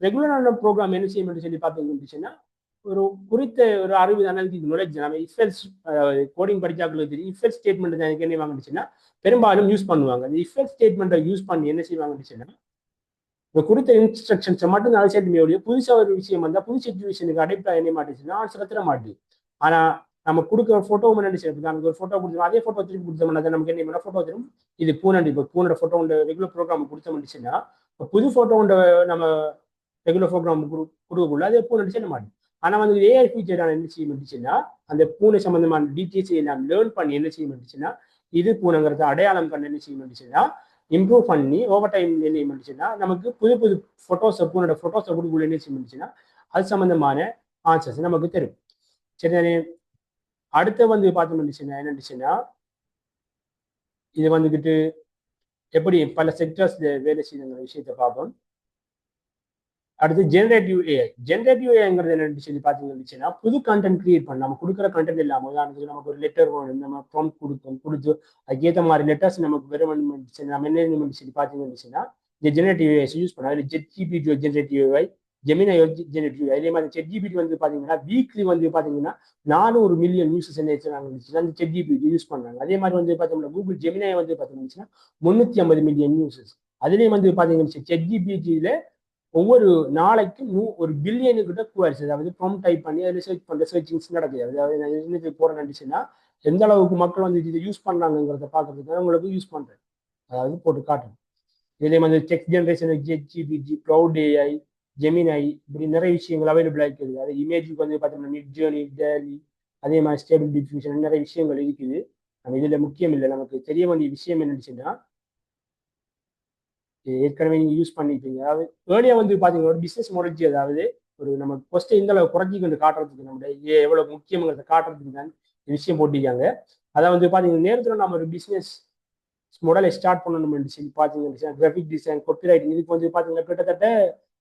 Speaker 2: ரெகுலரான ப்ரோக்ராம் என்ன செய்யணும்னு சொல்லி பார்த்தீங்கன்னா ஒரு குறித்த ஒரு அறிவு அனாலிட்டிக் நாலேஜ் நம்ம இஃபெல்ஸ் கோடிங் படிச்சாக்களுக்கு தெரியும். இஃபெல் ஸ்டேட்மெண்ட் எனக்கு என்ன வாங்கிச்சுன்னா பெரும்பாலும் யூஸ் பண்ணுவாங்க. அந்த இஃபெல் ஸ்டேட்மெண்ட்டை யூஸ் பண்ணி என்ன செய்வாங்கன்னு இப்போ குறித்த இன்ஸ்ட்ரக்ஷன்ஸை மட்டும் நான் சேர்த்து புதுசாக ஒரு விஷயம் வந்தால் புது சிச்சுவேஷனுக்கு அடைப்டாக என்ன மாட்டேச்சுன்னா ஆன்சர் தர மாட்டேது. ஆனால் நம்ம கொடுக்குற போட்டோ நினைச்சிருக்கு நமக்கு ஒரு போட்டோ கொடுத்தோம் அதே போட்டோ திருப்பி கொடுத்தோம்னா நமக்கு என்ன பண்ணா போட்டோ தரும். இது பூனண்டி இப்போ பூனோட போட்டோ ரெகுலர் ப்ரோக்ராம் கொடுத்தோம்னுச்சுன்னா புது போட்டோ நம்ம ரெகுலர் ப்ரோக்ராம் கொடுக்கக்குள்ள அதே பூனை செய்ய மாட்டேன். ஆனால் வந்து ஏஐ ஃபீச்சர் என்ன செய்ய மாட்டுச்சுன்னா அந்த பூனை சம்பந்தமான டீட்டெயில்ஸை நாம் லேர்ன் பண்ணி என்ன செய்ய மாட்டுச்சுன்னா இது பூனைங்கிறத அடையாளம் கண்டு என்ன செய்ய மாட்டுச்சுன்னா இம்ப்ரூவ் பண்ணி ஓவர் டைம் என்ன மாட்டுச்சுன்னா நமக்கு புது புது போட்டோஸை பூனோட போட்டோஸை கொடுக்கக்குள்ள என்ன செய்ய மாட்டுச்சுன்னா அது சம்பந்தமான ஆன்சர்ஸ் நமக்கு தரும். சரி, அடுத்த வந்து பார்த்தோம்னுச்சுன்னா என்னச்சுன்னா இது வந்துக்கிட்டு எப்படி பல செக்டர்ஸ்ல வேலை செய்யுங்கிற விஷயத்தை பார்ப்போம். அடுத்து ஜெனரேட்டிவ் ஏஐ. ஜெனரேட்டிவ் ஏஐங்கிறது என்னன்னு சொல்லி பார்த்தீங்கன்னா புது கண்டென்ட் கிரியேட் பண்ண நம்ம கொடுக்குற கண்டென்ட் இல்லாமல் உதாரணத்துக்கு நமக்கு ஒரு லெட்டர் வேணும் நம்ம ப்ராம்ப்ட் கொடுத்து அதுக்கேற்ற மாதிரி லெட்டர்ஸ் நமக்கு வெறும் நம்ம என்ன சொல்லி பார்த்தீங்கன்னா இந்த ஜெனரேட்டிவ் ஏஐ யூஸ் பண்ண அதில் ஜெட்ஜிபிடி ஜெனரேட்டிவ் ஏஐ ஜெமினை ஜெனரேட்டிவ் அதே மாதிரி ChatGPT வந்து பார்த்தீங்கன்னா வீக்லி வந்து பார்த்தீங்கன்னா 400 மில்லியன் யூசர்ஸ் என்ன வச்சுருக்காங்க அந்த ChatGPT யூஸ் பண்ணுறாங்க. அதே மாதிரி வந்து பார்த்தீங்கன்னா கூகுள் ஜெமினை வந்து பார்த்தீங்கன்னா 350 மில்லியன் யூசர்ஸ். அதுலேயும் வந்து பார்த்தீங்கன்னா ChatGPTயில் ஒவ்வொரு நாளைக்கும் ஒரு பில்லியனு கிட்ட குவாரிஸ் அதாவது ப்ராம்ப்ட் டைப் பண்ணி அதை ரிசர்ச் பண்ணுற சர்ச்சிங்ஸ் நடக்குது. அதாவது நான் என்னது போகிறேன்னு நினச்சின்னா எந்த அளவுக்கு மக்கள் வந்து இதை யூஸ் பண்ணுறாங்கிறத பார்க்கறதுக்கு உங்களுக்கு யூஸ் பண்ணுறேன் அதாவது போட்டு காட்டுறேன். இதுலேயும் வந்து text generation ChatGPT Claude AI Gemini இப்படி நிறைய விஷயங்கள் அவைலபிள் ஆகிருக்குது. அது இமேஜுக்கு வந்து பார்த்தீங்கன்னா மிட் ஜேர்னி டேலி அதே மாதிரி ஸ்டேபிள் டிஃபியூஷன் நிறைய விஷயங்கள் இருக்குது. நம்ம இதில் முக்கியம் இல்லை நமக்கு தெரிய வேண்டிய விஷயம் என்னச்சுன்னா ஏற்கனவே நீங்கள் யூஸ் பண்ணிப்பீங்க. அதாவது ஏர்லியா வந்து பார்த்தீங்கன்னா ஒரு பிஸ்னஸ் மாடல்ஜி அதாவது ஒரு நம்ம கொஸ்ட்டை இந்த அளவு குறைஞ்சி கொண்டு காட்டுறதுக்கு நம்மளுடைய எவ்வளோ முக்கியங்கிறத காட்டுறதுக்கு தான் விஷயம் போட்டிருக்காங்க. அதை வந்து பார்த்தீங்கன்னா நேரத்தில் நம்ம ஒரு பிஸ்னஸ் மாடலை ஸ்டார்ட் பண்ணணும்னு சொல்லி பார்த்தீங்கன்னா கிராஃபிக் டிசைன் காப்பிரைட்டிங் இதுக்கு வந்து பார்த்தீங்கன்னா கிட்டத்தட்ட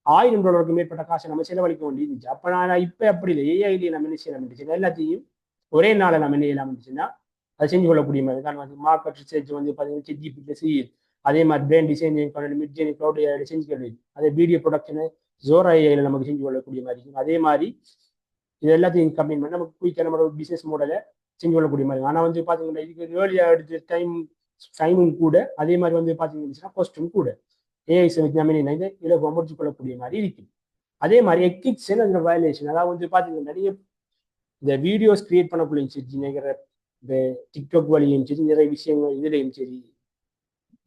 Speaker 2: $1000 மேற்பட்ட காசை நம்ம செலவழிக்க வேண்டியிருந்துச்சு. அப்போ நான் இப்போ அப்படி இல்லை ஏஐலேயே நம்ம என்ன செய்யலாம் எல்லாத்தையும் ஒரே நாளை நம்ம என்ன செய்யலாம் இருந்துச்சுன்னா அதை செஞ்சு கொள்ளக்கூடிய மாதிரி தான் வந்து மார்க்கெட் ரிசர்ச் வந்து பார்த்தீங்கன்னா ChatGPT செய்யுது. அதே மாதிரி brand design mid journey cloud AI செஞ்சு கொள்ளுது. அதே வீடியோ ப்ரொடக்ஷனு ஜோரா ஏஐல நமக்கு செஞ்சு கொள்ளக்கூடிய மாதிரி இருக்கும். அதே மாதிரி இது எல்லாத்தையும் கம்பைன் பண்ணி நமக்கு குயிக்காக நம்மளோட பிஸ்னஸ் மாடலை செஞ்சு கொள்ளக்கூடிய மாதிரி. ஆனால் வந்து பார்த்தீங்கன்னா இதுக்கு ஏர்லியாக எடுத்து டைமும் கூட அதே மாதிரி வந்து பார்த்தீங்கன்னா காஸ்ட்டும் கூட ஏஐ நம்ம இதை இலகுவாக முடிச்சு கொள்ளக்கூடிய மாதிரி இருக்கு. அதே மாதிரி எத்திக்ஸ் அந்த வயலேஷன் அதாவது வந்து பார்த்தீங்கன்னா நிறைய இந்த வீடியோஸ் கிரியேட் பண்ணக்குள்ள சரி நினைக்கிற இந்த டிக்டாக் வழியும் சரி நிறைய விஷயங்கள் இதுலையும் சரி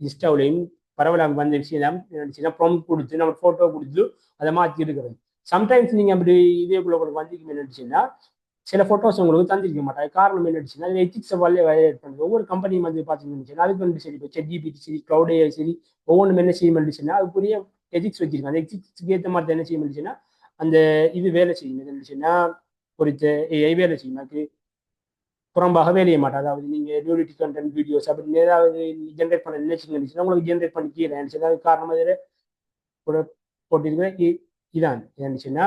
Speaker 2: இன்ஸ்டாவிலையும் பரவலாக வந்த விஷயம் நினைச்சுன்னா ப்ராம்ப்ட் கொடுத்து நம்ம ஃபோட்டோ கொடுத்து அதை மாற்றி இருக்கிறது. சம்டைம்ஸ் நீங்கள் அப்படி இதேக்குள்ள உங்களுக்கு வந்திருக்கும் என்னச்சுன்னா சில ஃபோட்டோஸ் உங்களுக்கு தந்திருக்க மாட்டாங்க. காரணம் என்னச்சுன்னா அதில் எத்திக்ஸை வயலேட் பண்ணுறது ஒவ்வொரு கம்பெனியும் வந்து பார்த்தீங்கன்னா அதுக்கு வந்து சரி இப்போ ChatGPT சரி க்ளவுட் ஏஐ சரி ஒவ்வொன்றும் என்ன செய்ய மாட்டுச்சுன்னா அதுக்குரிய எத்திக்ஸ் வச்சிருக்கோம். அந்த எத்திக்ஸ்க்கு ஏற்ற மாதிரி என்ன செய்ய மாட்டுச்சுன்னா அந்த இது வேலை செய்யும் என்னச்சுன்னா குறித்த ஏஐ வேலை செய்யும். அதுக்கு புறம்பாக வேலைய மாட்டேன். அதாவது நீங்கள் நியூடிட்டி கண்டென்ட் வீடியோஸ் அப்படி ஏதாவது ஜென்ரேட் பண்ண நினைச்சுன்னா உங்களுக்கு ஜென்ரேட் பண்ணி கீழே இருந்துச்சு. அதாவது காரணம் அதில் கூட போட்டிருக்கிற இதான் இருந்துச்சுன்னா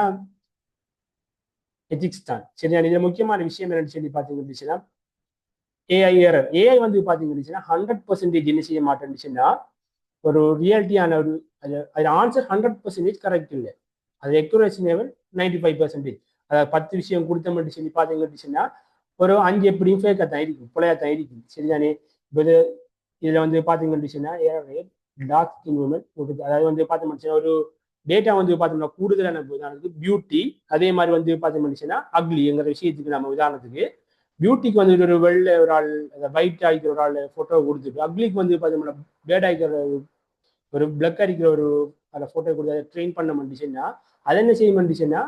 Speaker 2: எத்திக்ஸ் தான். சரியா? இதில் முக்கியமான விஷயம் என்னன்னு சொல்லி பார்த்தீங்கன்னா ஏஐ ஏரர். ஏஐ வந்து பார்த்தீங்கன்னா 100% என்ன செய்ய மாட்டேன்னுச்சுன்னா ஒரு ரியாலிட்டியான ஒரு அது ஆன்சர் 100% கரெக்ட் இல்லை. அது அக்யூரேசி லெவல் 95%. அதாவது 10 விஷயம் கொடுத்தோம்னு சொல்லி பார்த்தீங்கன்னா ஒரு 5 எப்படியும் ஃபேக்காக தான் இருக்கும், பிள்ளையாக தான் இருக்கும். சரிதானே? இப்போ இதுல வந்து பார்த்தீங்கன்னா டார்க் ஸ்கின் உமன், அதாவது வந்து பார்த்தோம்னா ஒரு டேட்டா வந்து பார்த்தோம்னா கூடுதலான உதாரணத்துக்கு பியூட்டி, அதே மாதிரி வந்து பார்த்தோம்னா அக்லிங்கிற விஷயத்துக்கு நம்ம உதாரணத்துக்கு பியூட்டிக்கு வந்து ஒரு வெள்ளை ஒரு ஆள், ஒயிட் ஆகிக்கிற ஒரு ஆள் ஃபோட்டோ கொடுத்துட்டு, அக்லிக்கு வந்து பார்த்தோம்னா பேட் ஆகிக்கிற ஒரு பிளக் அடிக்கிற ஒரு அந்த ஃபோட்டோ கொடுத்து அதை ட்ரெயின் பண்ண மாட்டேச்சுன்னா அது என்ன செய்ய மாட்டேச்சுன்னா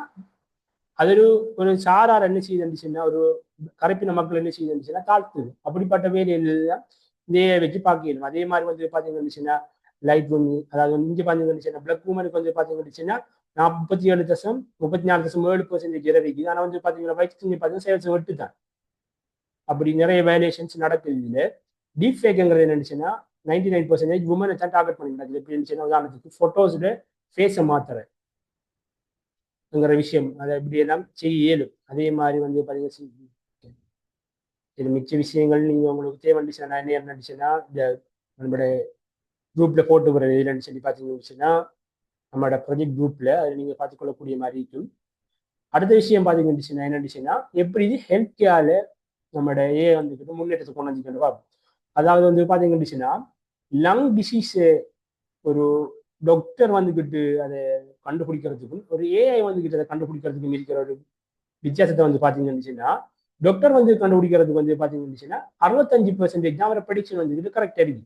Speaker 2: அது ஒரு சாரார் என்ன செய்யுதுன்னா ஒரு கருப்பின மக்கள் என்ன செய்யுதுன்னா தாழ்த்துது. அப்படிப்பட்ட வேலையெல்லாம் இந்த வச்சு பார்க்கணும். அதே மாதிரி வந்து பார்த்தீங்கன்னா லைட் பண்ணி, அதாவது இங்கே பார்த்தீங்கன்னா பிளக் உமனுக்கு வந்து பார்த்தீங்கன்னா 34.34% இருக்குது. ஆனால் வந்து பார்த்தீங்கன்னா வயசு பார்த்தீங்கன்னா 8 தான். அப்படி நிறைய வேரியேஷன்ஸ் நடக்குது. இதுல டீப் ஃபேக்ங்கிறது என்னச்சுன்னா 99% உமனை தான் டார்கெட் பண்ணி நடக்குது. எப்படி இருந்துச்சுன்னா உதாரணத்துக்கு ஃபோட்டோஸில் ஃபேஸை மாத்துறங்கிற விஷயம், அதை இப்படி எல்லாம் செய்ய இயலும். அதே மாதிரி வந்து பார்த்தீங்கன்னா இது மிச்ச விஷயங்கள் நீங்கள் உங்களுக்கு தேவைச்சுன்னா என்ன இருந்துச்சுன்னா இந்த நம்மளுடைய குரூப்பில் போட்டு வர இதுலன்னு சொல்லி பார்த்தீங்கன்னா நம்மளோட ப்ரொஜெக்ட் குரூப்பில் அதை நீங்கள் பார்த்துக்கொள்ளக்கூடிய மாதிரி இருக்கும். அடுத்த விஷயம் பார்த்தீங்கன்னா என்னச்சுன்னா எப்படி இது ஹெல்த் கேர்ல நம்மளோட வந்துக்கிட்டு முன்னேற்றத்தை கொண்டு வந்துக்கிட்டு. அதாவது வந்து பார்த்தீங்கன்னா லங் டிசீஸ் ஒரு டாக்டர் வந்துக்கிட்டு அதை கண்டுபிடிக்கிறதுக்கும் ஒரு ஏஐ வந்துக்கிட்டு அதை கண்டுபிடிக்கிறதுக்கும் இருக்கிற ஒரு வித்தியாசத்தை வந்து பார்த்தீங்கன்னா டாக்டர் வந்து கண்டுபிடிக்கிறதுக்கு வந்து பார்த்தீங்கன்னா 65% தான் அவரை ப்ரெடிக்ஷன் வந்துக்கிட்டு கரெக்டாக இருக்கு.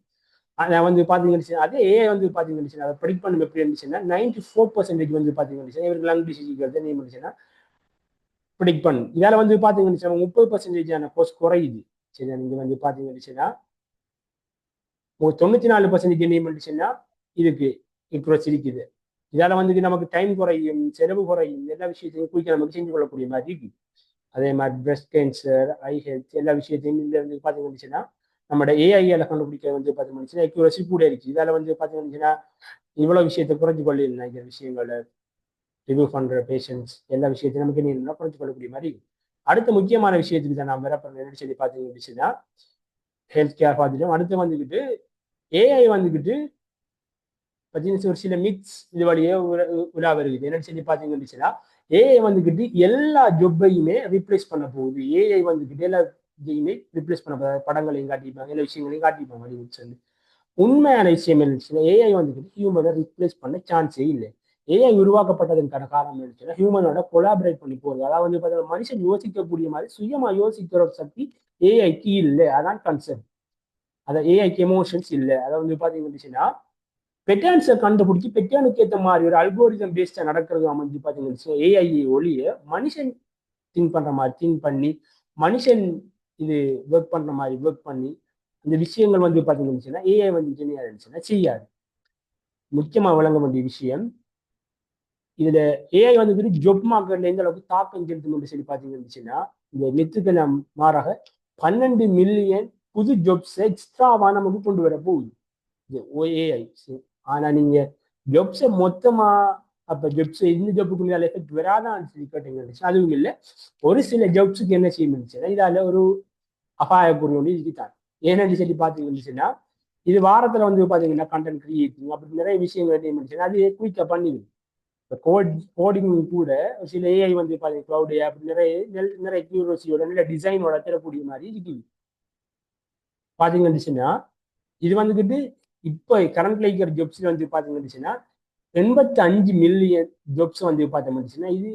Speaker 2: அதை வந்து பார்த்தீங்கன்னா அதே ஏஐ வந்து பார்த்தீங்கன்னா அதை ப்ரெடிக்ட் பண்ண எப்படி இருந்துச்சுன்னா 94% வந்து பார்த்தீங்கன்னா இவருக்கு லங் டிசீஸ் இருந்துச்சுன்னா ப்ரெடிக்ட் பண்ணும். இதால் வந்து பார்த்தீங்கன்னா 30% கோர்ஸ் குறையுது. சரியா? நீங்கள் வந்து பார்த்தீங்கன்னா 94% என்ன பண்ணுச்சுன்னா இதுக்கு இக்குறஸ் இருக்குது. இதால் வந்து நமக்கு டைம் குறையும், செலவு குறையும், எல்லா விஷயத்தையும் குயிக்காக நமக்கு செஞ்சு கொள்ளக்கூடிய மாதிரி இருக்கு. அதே மாதிரி பிரஸ்ட் கேன்சர், ஐ ஹெல்த் எல்லா விஷயத்தையும் இதில் வந்து பார்த்தீங்கன்னா நம்மளோட ஏஐல கண்டுபிடிக்க வந்து பார்த்தீங்கன்னா அக்யூரசி கூட இருக்கு. இதால் வந்து பார்த்தீங்கன்னா இவ்வளோ விஷயத்தை குறைஞ்சு கொள்ள நினைக்கிற விஷயங்களை ரிவ்யூ பண்ணுற பேஷண்ட்ஸ் எல்லா விஷயத்தையும் நமக்கு என்ன குறைஞ்சு கொள்ளக்கூடிய மாதிரி. அடுத்த முக்கியமான விஷயத்துக்கு தான் நான் வரப்போறேன் சொல்லி பார்த்தீங்கன்னா ஹெல்த் கேர் பார்த்துட்டோம். அடுத்து வந்துக்கிட்டு ஏஐ வந்துக்கிட்டு பார்த்தீங்கன்னா ஒரு சில மிக்ஸ் இது வழியே உலா வருது. என்னன்னு சொல்லி பார்த்தீங்கன்னா ஏஐ வந்துக்கிட்டு எல்லா ஜொப்பையுமே ரீப்ளேஸ் பண்ண போகுது. ஏஐ வந்துக்கிட்டு எல்லா இதையுமே ரீப்ளேஸ் பண்ண போகுது. படங்களையும் காட்டிப்பாங்க, எல்லா விஷயங்களையும் காட்டிப்பாங்க அப்படின்னு சொல்லி. உண்மையான விஷயம் இருந்துச்சுன்னா ஏஐ வந்துக்கிட்டு ஹியூமனை ரீப்ளேஸ் பண்ண சான்ஸே இல்லை. ஏஐ உருவாக்கப்பட்டதுக்கான காரணம் இருந்துச்சுன்னா ஹியூமனோட கொலாபரேட் பண்ணி போகுது. அதாவது வந்து பார்த்தீங்கன்னா மனுஷன் யோசிக்கக்கூடிய மாதிரி சுயமா யோசிக்கிற சக்தி ஏஐக்கு இல்லை. அதான் கான்செப்ட். அதை ஏஐக்கு எமோஷன்ஸ் இல்லை. அதை வந்து பார்த்தீங்கன்னா பெட்டான்ஸை கண்டுபிடிச்சி பெட்டானுக்கு ஏற்ற மாதிரி ஒரு அல்கோரிதம் பேஸ்டா நடக்கிறது அமைஞ்சு பார்த்தீங்கன்னா ஏஐ ஒளிய மனுஷன் திங்க் பண்ற மாதிரி திங்க் பண்ணி மனுஷன் இது ஒர்க் பண்ற மாதிரி ஒர்க் பண்ணி இந்த விஷயங்கள் வந்து பார்த்தீங்கன்னா ஏஐ வந்து ஜெனியா இருந்துச்சுன்னா செய்யாது. முக்கியமா வழங்க வேண்டிய விஷயம் இதுல ஏஐ வந்து ஜொப் மார்க்கெட்ல எந்த அளவுக்கு தாக்கம் செலுத்தும் சொல்லி பார்த்தீங்கன்னா இந்த நெத்துக்களை மாறாக 12 மில்லியன் புது ஜொப்ஸ் எக்ஸ்ட்ராவா நமக்கு கொண்டு வர போகுது ஏஐ. ஆனா நீங்க ஜொப்ஸை மொத்தமா அப்ப ஜொப்ஸ் இந்த ஜொப்புக்கு எஃபெக்ட் வராதான்னு சொல்லி கேட்டீங்க. அதுவும் இல்லை, ஒரு சில ஜொப்ஸுக்கு என்ன செய்யணுச்சுன்னா இதால ஒரு அபாயக்குறி ஒன்று இதுதான். ஏன்னு சொல்லி பார்த்தீங்கன்னா இது வாரத்துல வந்து பார்த்தீங்கன்னா கண்டென்ட் கிரியேட்டிங் அப்படி நிறைய விஷயங்கள் என்ன அது குயிக்கா பண்ணிடுது. இப்போ கோடிங் கூட சில ஏஐ வந்து பார்த்தீங்கன்னா க்ளவுட் அப்படி நிறைய நிறைய கியூரியோசியோட நல்ல டிசைனோட தரக்கூடிய மாதிரி இருக்குது. பார்த்தீங்கன்னா இது வந்துக்கிட்டு இப்போ கரண்ட்ல இருக்கிற ஜொப்ஸ்ல வந்து பார்த்தீங்கன்னா 85 மில்லியன் ஜொப்ஸ் வந்து பார்த்தோம்னா இது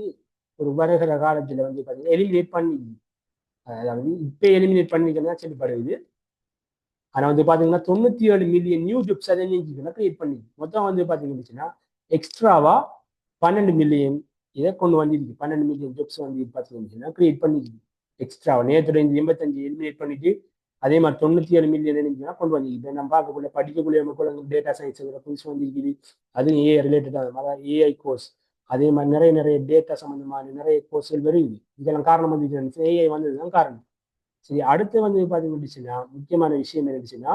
Speaker 2: ஒரு வருகிற காலத்துல வந்து பார்த்தீங்கன்னா எலிமினேட் பண்ணி, அதாவது இப்போ எலிமினேட் பண்ணிக்கலாம் சொல்லப்படுது. ஆனால் வந்து பார்த்தீங்கன்னா 97 மில்லியன் நியூ ஜொப்ஸ் அதை கிரியேட் பண்ணி மொத்தம் வந்து பார்த்தீங்கன்னா எக்ஸ்ட்ராவா 12 மில்லியன் இதை கொண்டு வந்துருக்கு. 12 மில்லியன் ஜொப்ஸ் வந்து பார்த்தீங்கன்னா கிரியேட் பண்ணிருக்கு எக்ஸ்ட்ராவா. நேரத்தோட இந்த 85 எலிமினேட் பண்ணிட்டு அதே மாதிரி 97 மில்லியன் கொண்டு வந்து இப்போ நம்ம பார்க்கக்கூடிய படிக்கக்கூடிய மக்கள் டேட்டா சயின்ஸ் புதுசு வந்துருக்குது. அதுவும் ஏஐ ரிலேட்டடாக அதாவது ஏஐ கோர்ஸ் அதே மாதிரி நிறைய நிறைய டேட்டா சம்மந்தமான நிறைய கோர்ஸ்கள் வருது. இதெல்லாம் காரணம் வந்து ஏஐ வந்ததுதான் காரணம். சரி, அடுத்து வந்து பார்த்தீங்கன்னா முக்கியமான விஷயம் இருந்துச்சுன்னா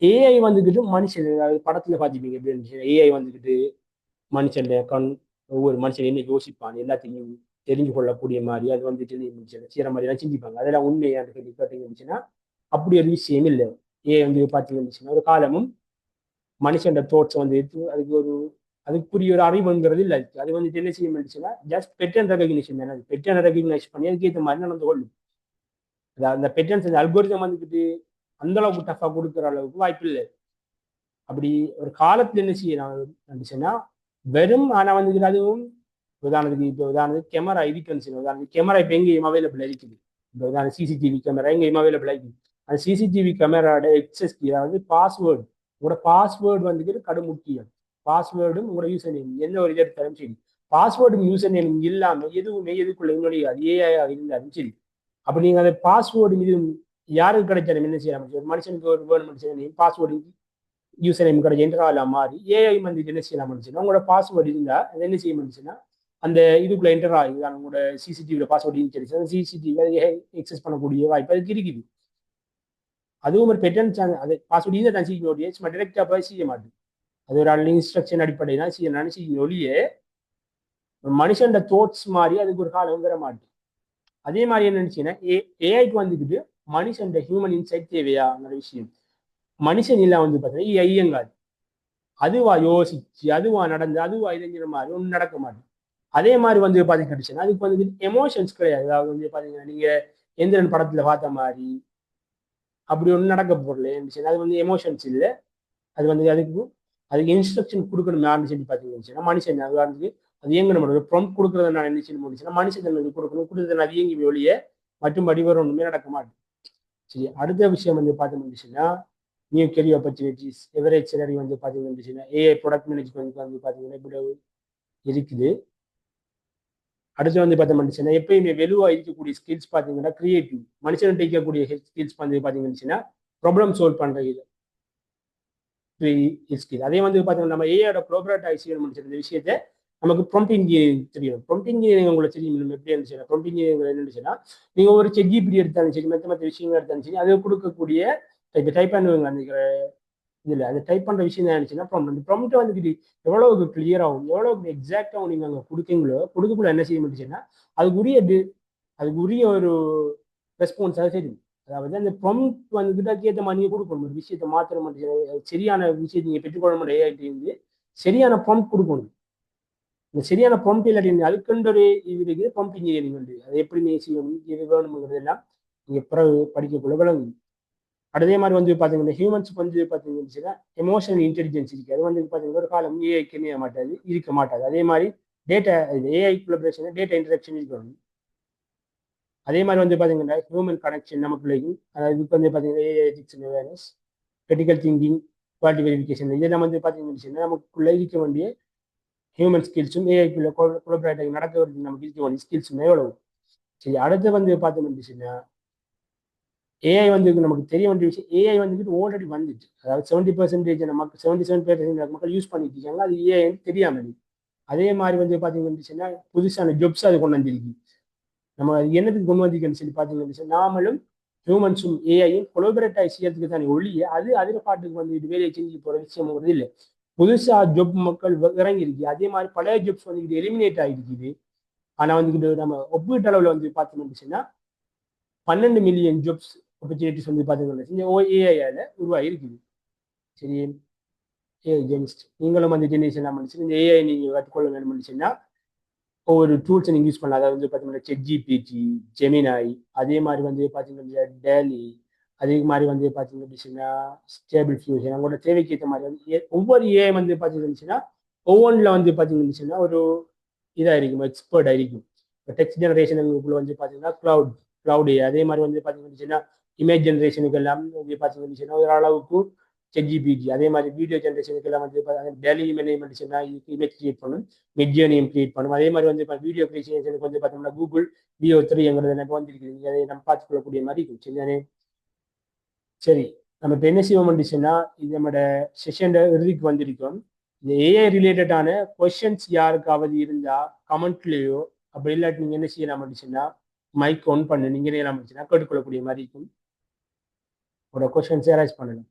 Speaker 2: ஏஐ வந்துக்கிட்டு மனுஷன், அதாவது படத்துல பார்த்துப்பீங்க எப்படி இருந்துச்சு ஏஐ வந்துக்கிட்டு மனுஷன் ஒவ்வொரு மனுஷன் என்ன யோசிப்பான் எல்லாத்தையும் தெரிஞ்சு கொள்ளக்கூடிய மாதிரி அது வந்துட்டு செய்யற மாதிரி எல்லாம் சிந்திப்பாங்க. அதெல்லாம் உண்மையான்னு சொல்லி கேட்டீங்கன்னா அப்படி ஒரு விஷயம் இல்லை. வந்து பார்த்தீங்கன்னா ஒரு காலமும் மனுஷன் தோட்ஸ் வந்து எடுத்து அதுக்கு ஒரு அதுக்குரிய ஒரு அறிவுங்கிறது இல்லை. அது வந்து என்ன செய்ய முடிச்சுன்னா ஜஸ்ட் பெட்டன் ரெகக்னிஷன் தானே. பெட்டன் ரெகக்னைஸ் பண்ணி அதுக்கேற்ற மாதிரி நடந்து கொள்ளும். அந்த பெட்டன்ஸ் அந்த அல்கோரிதம் வந்துக்கிட்டு அந்த அளவுக்கு டஃபா கொடுக்குற அளவுக்கு வாய்ப்பு இல்லை. அப்படி ஒரு காலத்துல என்ன செய்யணும்னா வெறும் ஆனா வந்துக்கிட்டு அதுவும் உதாரணத்துக்கு இப்போ உதாரணத்துக்கு கேமரா இருக்குன்னு உதாரணத்துக்கு கேமரா இப்போ எங்கேயும் அவைலபிள் இருக்குது. இப்போ உதாரணம் சிசிடிவி கேமரா எங்கேயும் அவைலபிள் ஆகிக்குது. அந்த சிசிடிவி கேமராவோட எக்ஸஸ் கீ அதாவது பாஸ்வேர்டு, உங்களோட பாஸ்வேர்டு வந்துக்கிட்டு கடும் முக்கியம். பாஸ்வேர்டும் உங்களோட யூசர் நேம் எந்த ஒரு இதை எடுத்தாலும் சரி, பாஸ்வேர்டும் யூசர் நேம் இல்லாமல் எதுவுமே எதுக்குள்ள என்னுடைய அது ஏஐ இருந்தாலும் சரி. அப்போ நீங்கள் அந்த பாஸ்வேர்டு இது யாருக்கு கிடைச்சாலும் என்ன செய்யலாம், ஒரு மனுஷனுக்கு ஒரு வேர்டு மனுஷன் பாஸ்வேர்டு யூசர் நேம் கிடைச்ச என்ட்ரால மாறி ஏஐ வந்து என்ன செய்யலாம் முடிச்சுன்னா உங்களோட பாஸ்வேர்டு இருந்தால் அது என்ன செய்ய முடிச்சுன்னா அந்த இதுக்குள்ள என்டர் ஆகுது. உங்களோட சிசிடிவியில் பாஸ்வேர்டு இருந்துச்சு அந்த சிசிடிவி எக்ஸஸ் பண்ணக்கூடிய வாய்ப்பு அதுக்கு இருக்குது. அதுவும் ஒரு பெட்டன் அது பாஸ்வேர்டு இதை நான் செய்ய முடியாது, சும்மா டிரெக்டாக போய் செய்ய மாட்டேன். அது ஒரு ஆள் இன்ஸ்ட்ரக்ஷன் அடிப்படையில் செய்ய செய்ய ஒழிய மனுஷன் தோட்ஸ் மாதிரி அதுக்கு ஒரு காலம் வர மாட்டேன். அதே மாதிரி என்ன நினைச்சீங்கன்னா ஏஐக்கு வந்துக்கிட்டு மனுஷன் ஹியூமன் இன்சைட் தேவையாங்கிற விஷயம். மனுஷன் இல்லை வந்து பார்த்தீங்கன்னா ஐயங்காது அதுவா யோசிச்சு அதுவா நடந்து அதுவா இதுங்கிற மாதிரி ஒன்றும் நடக்க மாட்டேன். அதே மாதிரி வந்து பார்த்தீங்கன்னா அதுக்கு வந்து எமோஷன்ஸ் கிடையாது. அதாவது வந்து பார்த்தீங்கன்னா நீங்க எந்திரன் படத்துல பார்த்த மாதிரி அப்படி ஒன்றும் நடக்க போடல இருந்துச்சு. அது வந்து எமோஷன்ஸ் இல்லை. அது வந்து அதுக்கு இன்ஸ்ட்ரக்ஷன் கொடுக்கணும் யாருன்னு சொல்லி பார்த்தீங்கன்னா மனுஷன் அது வந்து அது இயங்கணும். ப்ராம்ப்ட் கொடுக்குறத நான் என்ன செய்ய முடிச்சுன்னா மனுஷன் கொடுக்கணும், கொடுத்தது அது இயங்கி ஒழிய மற்றும்படி வர ஒன்றுமே நடக்க மாட்டேன். சரி, அடுத்த விஷயம் வந்து பார்த்தீங்கன்னா new career opportunities average salary வந்து பார்த்தீங்கன்னா ஏஐ ப்ராடக்ட் மேனேஜ்மெண்ட் வந்து பார்த்தீங்கன்னா இவ்வளவு இருக்குது. அடுத்து வந்து பார்த்தோம்னா எப்பயுமே வெலுவாக இருக்கக்கூடிய ஸ்கில்ஸ் பார்த்தீங்கன்னா கிரியேட்டிவ் மனுஷன் இருக்கக்கூடிய ஸ்கில்ஸ் வந்து பார்த்தீங்கன்னா ப்ராப்ளம் சால்வ் பண்ணுறது ஸ்கில். அதே வந்து பார்த்தீங்கன்னா நம்ம ஏஐயோட ப்ரோக்ராட் செய்ய முடிச்ச இந்த விஷயத்தை நமக்கு ப்ராம்ப்ட் இன்ஜினியரிங் தெரியும். ப்ராம்ப்ட் இன்ஜினியரிங் உங்களுக்கு தெரியும் எப்படி இருந்துச்சுன்னா ப்ராம்ப்ட் இன்ஜினியரிங் என்னச்சுன்னா நீங்கள் ஒரு செக்ஜிபிடி எடுத்தாலும் சரி மற்ற விஷயங்கள் எடுத்தாலும் சரி அதை கொடுக்கக்கூடிய இப்போ டைப் பண்ணுவாங்க அந்த இதில் அதை டைப் பண்ணுற விஷயம் தான் இருந்துச்சுன்னா ப்ராம்ப்ட். ப்ராம்ப்ட்டை வந்துக்கிட்டு எவ்வளவுக்கு கிளியராகவும் எவ்வளவுக்கு எக்ஸாக்டாகவும் நீங்கள் அங்கே கொடுக்கீங்களோ கொடுக்கக்குள்ள என்ன செய்ய முடிச்சுன்னா அதுக்குரிய ஒரு ரெஸ்பான்ஸாக தெரியும். அதாவது அந்த ப்ராம்ப்ட் வந்துக்கிட்ட அதுக்கேற்ற மாதிரி நீங்கள் கொடுக்கணும். ஒரு விஷயத்தை மாற்ற மாட்டேங்க சரியான விஷயத்தை நீங்கள் பெற்றுக்கொள்ள முடியும். ஏஐடி சரியான ப்ராம்ப்ட் கொடுக்கணும். இந்த சரியான ப்ராம்ப்ட் இல்லாட்டி அதுக்குன்ற ஒரு இது இருக்குது ப்ராம்ப்ட் இன்ஜினியரிங் வந்து அதை எப்படி நீங்கள் செய்யணும் இது வேணுங்கிறது எல்லாம் நீங்கள் பிறகு படிக்கக்குள்ள விளங்கும். அதே மாதிரி வந்து பார்த்தீங்கன்னா ஹியூமன்ஸ்க்கு வந்து பார்த்தீங்கன்னா எமோஷனல் இன்டெலிஜென்ஸ் இருக்குது. அது வந்து பார்த்தீங்கன்னா ஒரு காலம் ஏஐக்கு இணைய மாட்டாது இருக்க மாட்டாது. அதே மாதிரி data AI collaboration data interaction இருக்கணும். அதே மாதிரி வந்து பார்த்தீங்கன்னா ஹியூமன் கனெக்ஷன் நமக்குள்ளேயும் அதாவது இப்போ வந்து பார்த்தீங்கன்னா AI ethics and awareness critical thinking quality verification இதெல்லாம் வந்து பார்த்தீங்கன்னா நமக்குள்ளே இருக்க வேண்டிய ஹியூமன் ஸ்கில்ஸும் ஏஐக்குள்ள கொலபரேட்டிங் நடக்க நமக்கு இருக்க வேண்டிய ஸ்கில்ஸும் எவ்வளவு. சரி, அடுத்து வந்து பார்த்தோம்னா ஏஐ வந்து நமக்கு தெரிய வேண்டிய விஷயம் ஏஐ வந்துட்டு ஆல்ரெடி வந்துச்சு. அதாவது 70% நமக்கு 77% மக்கள் யூஸ் பண்ணிட்டு இருக்காங்க. அது ஏஐ தெரியாமல். அதே மாதிரி வந்து பார்த்தீங்கன்னா புதுசான ஜாப்ஸ் அது கொண்டு வந்திருக்கு. நம்ம என்னத்துக்கு கொண்டு வந்திருக்கேன்னு சொல்லி பார்த்தீங்கன்னா நாமளும் ஹியூமன்ஸும் ஏஐயும் கொலோபரேட் ஆகி செய்யறதுக்கு தானே ஒழிய அது அதில் பாட்டுக்கு வந்து வேலையை செஞ்சு போகிற விஷயம் வருது இல்லை. புதுசாக ஜாப் மக்கள் இறங்கிருக்கு. அதே மாதிரி பழைய ஜாப்ஸ் வந்து எலிமினேட் ஆகிருக்குது. ஆனால் வந்துக்கிட்டு நம்ம ஒப்பீட்டு அளவில் வந்து பார்த்தோம்னா 12 மில்லியன் ஜாப்ஸ் ஆப்பர்ச்சுனிட்டிஸ் வந்து பார்த்தீங்கன்னா ஏஐயால உருவாகி இருக்குது. சரி, ஏஐ ஜெனிஸ்ட் நீங்களும் வந்து ஜெனரேஷன் பண்ணிச்சு இந்த ஏஐ நீங்கள் கற்றுக்கொள்ள வேணும்னுச்சுன்னா ஒவ்வொரு டூல்ஸை நீங்கள் யூஸ் பண்ணலாம். அதாவது வந்து பார்த்தீங்கன்னா ChatGPT, ஜெமினாய், அதே மாதிரி வந்து பார்த்தீங்கன்னா டேலி, அதே மாதிரி வந்து பார்த்தீங்கன்னா ஸ்டேபிள் ஃபியூஷன் அவங்களோட தேவைக்கு ஏற்ற மாதிரி வந்து ஒவ்வொரு ஏஐ வந்து பார்த்தீங்கன்னா ஒவ்வொன்றில் வந்து பார்த்தீங்கன்னா ஒரு இதாக இருக்கும் எக்ஸ்பர்ட் ஆയിരിக்கும். இப்போ டெக்ஸ்ட் ஜெனரேஷனுக்குள்ள வந்து பார்த்தீங்கன்னா கிளவுட் அதே மாதிரி வந்து பார்த்தீங்கன்னா இமேஜ் ஜென்ரேஷனுக்கு எல்லாம் வந்து பார்த்தீங்கன்னா ஒரு அளவுக்கு ChatGPT அதே மாதிரி வீடியோ ஜென்ரேஷனுக்கு எல்லாம் வந்து டெய்லி மேனேஜ்மெண்ட் இமேஜ் கிரியேட் பண்ணும், மிட்ஜர்னியும் கிரியேட் பண்ணும். அதே மாதிரி வந்து இப்போ வீடியோ கிரியேஷனுக்கு வந்து பார்த்தோம்னா கூகுள் VO3 எனக்கு வந்துருக்குது. அதை நம்ம பார்த்துக்கொள்ளக்கூடிய மாதிரி இருக்கும். சரிதானே? சரி, நம்ம இப்போ என்ன செய்வோம்னுச்சுன்னா இது நம்மளோட செஷன் இறுதிக்கு வந்திருக்கோம். இந்த ஏஐ ரிலேட்டடான கொஸ்டின்ஸ் யாருக்காவது இருந்தா கமெண்ட்லேயோ அப்படி இல்லாட்டி நீங்கள் என்ன செய்யலாம்னுச்சுன்னா மைக் ஆன் பண்ணு நீங்கள் என்ன செய்யலாம்னுச்சுன்னா கேட்டுக்கொள்ளக்கூடிய மாதிரி இருக்கும். ஒரு கொஸ்டின்ஸை ரைஸ் பண்ணணும்.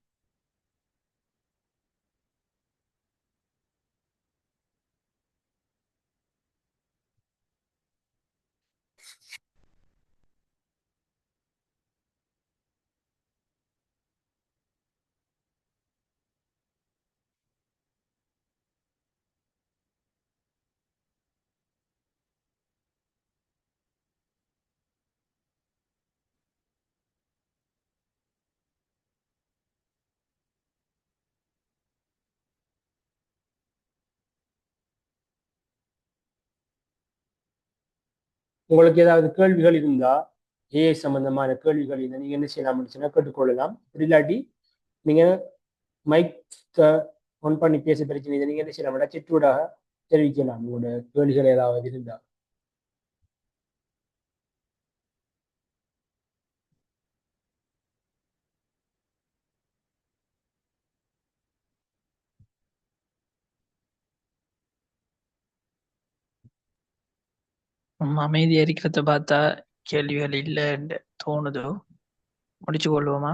Speaker 2: உங்களுக்கு ஏதாவது கேள்விகள் இருந்தா ஏஐ சம்பந்தமான கேள்விகள் இருந்தால் நீங்க என்ன செய்யலாம்னு சொன்னா கேட்டுக்கொள்ளலாம். அப்படி இல்லாட்டி நீங்க மைக் ஒன் பண்ணி பேச பிரச்சனை இதை நீங்க என்ன செய்யலாம் சிற்றூடாக தெரிவிக்கலாம் உங்களோட கேள்விகள் ஏதாவது இருந்தா.
Speaker 1: அமைதியா இருக்கிறத பார்த்தா கேள்விகள் இல்லைன்னு தோணுதோ. முடிச்சு கொள்வோமா?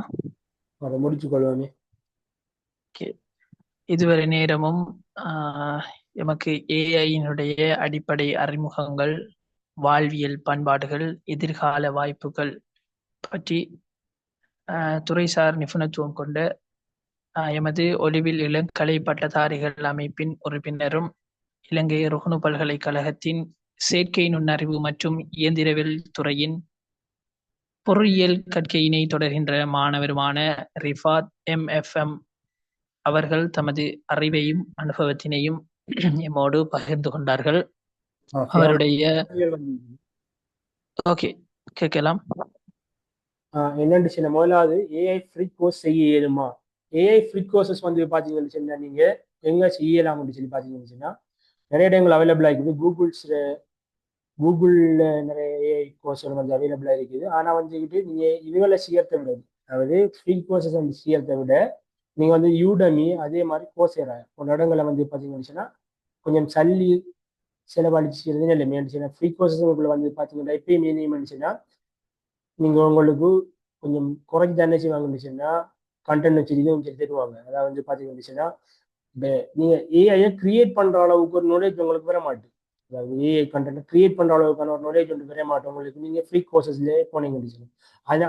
Speaker 2: அதை முடிச்சு கொள்வோமே.
Speaker 1: ஓகே. இதுவரை நேரமும் எமக்கு ஏஐயினுடைய அடிப்படை அறிமுகங்கள், வாழ்வியல் பண்பாடுகள், எதிர்கால வாய்ப்புகள் பற்றி துறைசார் நிபுணத்துவம் கொண்ட எமது ஒலிவில் இளங்கலை பட்டதாரிகள் அமைப்பின் உறுப்பினரும் இலங்கை ருகுணு பல்கலைக்கழகத்தின் செயற்கை நுண்ணறிவு மற்றும் இயந்திரவியல் துறையின் பொருளியல் கற்கையினை தொடர்கின்ற மாணவருமான ரிஃபாத் MFM அவர்கள் தமது அறிவையும் அனுபவத்தினையும் எம்மோடு பகிர்ந்து கொண்டார்கள். அவருடைய ஓகே கேட்கலாம்.
Speaker 2: என்னன்னு சொன்ன முதலாவது ஏஐ ஃப்ரீ கோர்ஸ் செய்ய இயலுமா? ஏஐ ஃப்ரீ கோர்சஸ் வந்து பார்த்தீங்கன்னு சொன்னா நீங்க எங்க செய்யலாம்னு சொல்லி பார்த்தீங்கன்னு சொன்னா நிறைய இடங்கள் அவைலபிளா இருக்குது. கூகுள்ல நிறைய ஏஐ கோர்ஸ்கள் வந்து அவைலபிளா இருக்குது. ஆனா வந்துக்கிட்டு நீங்க இதுகளை செய்யறதை விட, அதாவது ஃப்ரீ கோர்சஸ் வந்து செய்யறதை விட நீங்க வந்து யூடமி அதே மாதிரி கோர்சேரா போன்ற இடங்களை வந்து பார்த்தீங்கன்னு சொன்னா கொஞ்சம் சல்லி செலவழிச்சு செய்யறதுன்னு இல்லை மேன்ச்சுன்னா ஃப்ரீ கோர்சஸ்க்குள்ள வந்து பார்த்தீங்கன்னா எப்பயும் மீனியம்னுச்சுன்னா நீங்க உங்களுக்கு கொஞ்சம் குறைஞ்சி தானே செய்வாங்கன்னு சொன்னா கண்டென்ட் வச்சு இதுவும் சரி தருவாங்க. அதாவது வந்து பார்த்தீங்கன்னு இப்போ நீங்க ஏஐயை கிரியேட் பண்ற அளவுக்கு ஒரு நாலேஜ் உங்களுக்கு வர மாட்டேன். அதாவது ஏஐ கண்டென்ட் கிரியேட் பண்ற அளவுக்கான ஒரு நாலேஜ் வந்து வர மாட்டோம் உங்களுக்கு. நீங்க ஃப்ரீ கோர்சஸ்ல போனீங்கன்னு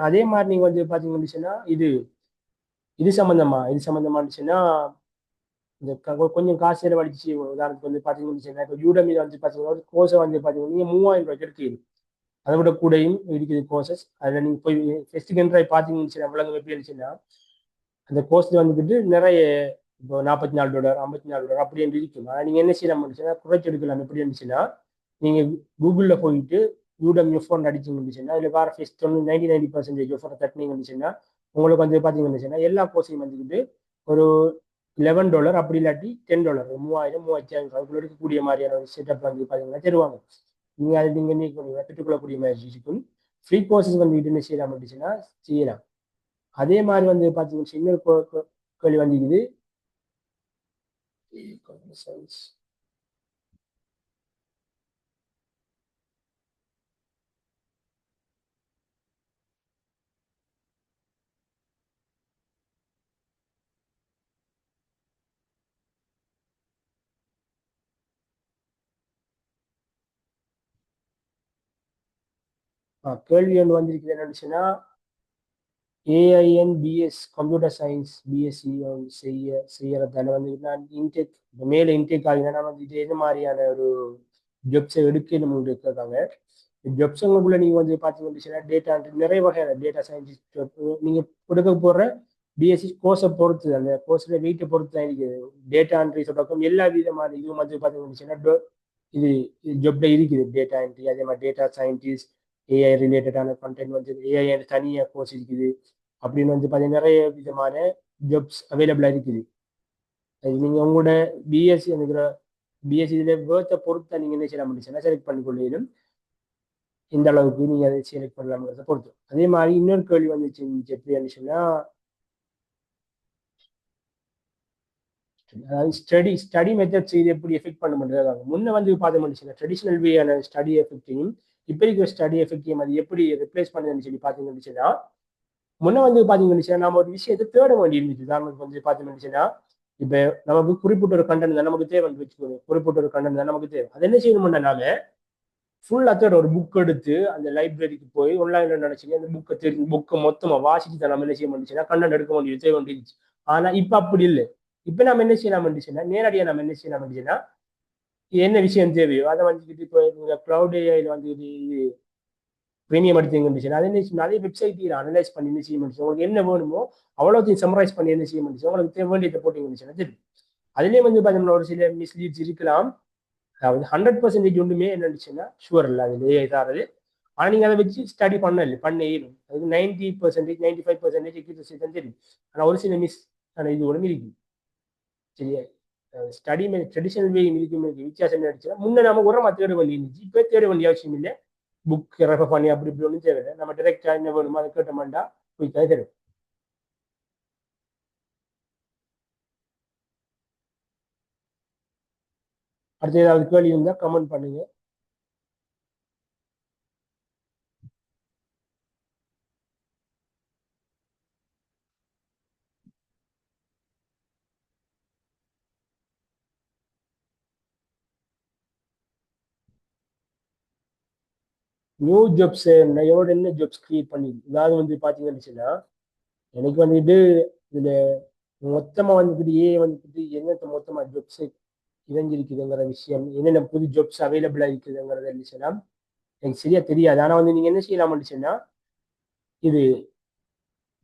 Speaker 2: அதே மாதிரி நீங்க வந்து பார்த்தீங்கன்னு இது சம்பந்தமானுச்சுன்னா இந்த கொஞ்சம் காசு செலவழிச்சு உதாரணத்துக்கு வந்து பார்த்தீங்கன்னு இப்போ யூடமியில் வந்து பார்த்தீங்கன்னா கோர்ஸை வந்து பார்த்தீங்கன்னா நீங்கள் 3000 ரூபாய்க்கு எடுக்கிறீங்க. அதை விட கூடயும் இருக்குது கோர்சஸ். அதில் நீங்கள் போய் ஃபெஸ்ட் கண்ட்ராய் பார்த்தீங்கன்னு விளங்க எப்படி இருந்துச்சுன்னா அந்த கோர்ஸில் வந்துக்கிட்டு நிறைய இப்போ $44 $54 அப்படி என்று இருக்கும். ஆனால் நீங்கள் என்ன செய்யலாம் இருந்துச்சுன்னா குறைச்சி எடுக்கலாம். எப்படி இருந்துச்சுன்னா நீங்கள் கூகுளில் போயிட்டு யூடமி ஃபோன் அடிச்சுங்கன்னா அதில் வேறு ஃபெஸ்ட் 90% ஆஃபர் தட்டினீங்க இருந்துச்சுன்னா உங்களுக்கு வந்து பார்த்தீங்கன்னு எல்லா கோர்ஸையும் வந்துக்கிட்டு ஒரு $11 அப்படி இல்லாட்டி $10 3000 3500 அதுக்குள்ள இருக்கக்கூடிய மாதிரியான ஒரு செட்டப் வந்து பார்த்தீங்கன்னா தருவாங்க. நீங்கள் அதை நீங்கள் பெற்றுக்கொள்ளக்கூடிய மாதிரி இருக்கும். ஃப்ரீ கோர்சஸ் வந்துக்கிட்டு என்ன செய்யலாம் அப்படின்னா செய்யலாம். அதே மாதிரி வந்து பார்த்தீங்கன்னா இன்னொரு கேள்வி வந்துக்குது கேள்வி ஒன்று வந்திருக்குது என்னச்சுன்னா AI and BS computer science BSc செய்யறதால வந்து நான் இன்டெக் மேலே இன்டெக் ஆகினா வந்து இது எது மாதிரியான ஒரு ஜப்ஸை எடுக்க நம்ம இருக்காங்க. ஜப்ஸங்களுக்குள்ள நீங்க வந்து பார்த்தீங்கன்னா டேட்டா நிறைய வகையான டேட்டா சயின்டிஸ்ட் நீங்க கொடுக்க போற பிஎஸ்சி கோர்ஸை பொறுத்து அந்த கோர்ஸில் வெயிட்டை பொறுத்து தான் இருக்குது. டேட்டா என்ட்ரி தொடக்கம் எல்லா விதமான இதுவும் வந்து பார்த்தீங்கன்னா இது ஜப்ல இருக்குது. டேட்டா என்ட்ரி அதே மாதிரி டேட்டா சயின்டிஸ்ட் ஏஐ ரிலேட்டடான கண்டென்ட் வந்து ஏஐ தனியாக கோர்ஸ் இருக்குது. அப்படின்னு வந்து பார்த்தீங்கன்னா நிறைய விதமான ஜப்ஸ் அவைலபிளாக இருக்குது. நீங்கள் உங்களோட பிஎஸ்சி இருக்கிற பிஎஸ்சி இதில் வேர்த்தை பொறுத்த நீங்கள் என்ன செய்யலாம் முடிச்சுன்னா செலக்ட் பண்ணிக்கொள்ளும் இந்த அளவுக்கு நீங்கள் அதை செலக்ட் பண்ணலாம்ங்கிறத பொறுத்து. அதே மாதிரி இன்னொரு கேள்வி வந்துச்சு எப்படி இருந்துச்சுன்னா அதாவது ஸ்டடி மெத்தட்ஸ் இது எப்படி எஃபெக்ட் பண்ண முடியாது. முன்ன வந்து பார்த்தோம்னு ட்ரெடிஷனல் வேயான ஸ்டடி எஃபெக்டையும் இப்போ இருக்கிற ஸ்டடி எஃபெக்டையும் அது எப்படி ரிப்ளேஸ் பண்ணுதுன்னு சொல்லி பார்த்தீங்கன்னா முன்ன வந்து பார்த்தீங்கன்னா நம்ம ஒரு விஷயத்தை தேட வேண்டி இருந்துச்சு. உதாரணத்துக்கு வந்து பார்த்தீங்கன்னா இப்போ நமக்கு குறிப்பிட்ட ஒரு கண்டென்ட் தான் நமக்கு தேவை வச்சுக்கோங்க. குறிப்பிட்ட ஒரு கண்டென்ட் தான் நமக்கு தேவை. அது என்ன செய்யணும்னா நாம ஃபுல் அத்தோட ஒரு புக் எடுத்து அந்த லைப்ரரிக்கு போய் ஆன்லைன்ல நினைச்சு அந்த புக்கை மொத்தமா வாசிச்சு தான் நம்ம என்ன செய்ய முடிச்சுன்னா கண்டென்ட் எடுக்க வேண்டியது தேவை வேண்டியிருச்சு. ஆனா இப்ப அப்படி இல்லை. இப்ப நம்ம என்ன செய்யலாம் இருந்துச்சுன்னா நேரடியாக நம்ம என்ன செய்யலாம் இருந்துச்சுன்னா என்ன விஷயம் தேவையோ அதை வந்துக்கிட்டு இப்போ நீங்க கிளவுட் ஏஐல வந்து பிரீமியம் எடுத்தீங்க இருந்துச்சுன்னா அது என்ன நிறைய வெப்சைட் அனலைஸ் பண்ணி என்ன செய்ய முடிச்சு உங்களுக்கு என்ன வேணுமோ அவ்வளோத்தையும் சமரைஸ் பண்ணி என்ன செய்ய முடிச்சு உங்களுக்கு வேண்டியதை போட்டீங்க இருந்துச்சுன்னா தெரியும். அதுலேயே வந்து பார்த்தீங்கன்னா ஒரு சில மிஸ்லீட்ஸ் இருக்கலாம். அதாவது 100% ஒன்றுமே என்னச்சுன்னா ஷுவர் இல்லை அது ஏஐ தாரது. ஆனா நீங்க அதை வச்சு ஸ்டடி பண்ணல பண்ண இயலும். அதுக்கு 90%, 95% எக்யூரசி தான் தெரியும். ஆனா ஒரு சில மிஸ் ஆனா இது கூட இருக்கு. சரியா? ஸ்டடி ட்ரெடிஷனல் வே இருக்கும் வித்தியாசம் என்ன ஆயிடுச்சுன்னா, முன்ன நம்ம உரமா தேட வேண்டி இருந்துச்சு. இப்போ தேட வேண்டிய அவசியம் இல்லை. புக் ரெஃபர் பண்ணி அப்படி இப்படி ஒன்றும் தேவையில்லை. நம்ம டிரெக்டா என்ன வேணுமோ அதை கேட்டோம்டா போய் தரும். அடுத்து ஏதாவது கேள்வி இருந்தா கமெண்ட் பண்ணுங்க. நியூ ஜாப்ஸ் எவ்வளோ என்ன ஜாப்ஸ் கிரியேட் பண்ணி இதாவது வந்து பாத்தீங்கன்னா எனக்கு வந்துட்டு இதுல மொத்தமா வந்துட்டு ஏ வந்துட்டு என்னத்த மொத்தமா ஜாப்ஸ் இணைஞ்சிருக்குதுங்கிற விஷயம், என்னென்ன புது ஜாப்ஸ் அவைலபிளா இருக்குதுங்கிறத இருந்துச்சுன்னா எனக்கு சரியா தெரியாது. ஆனா வந்து நீங்க என்ன செய்யலாம் இருந்துச்சுன்னா, இது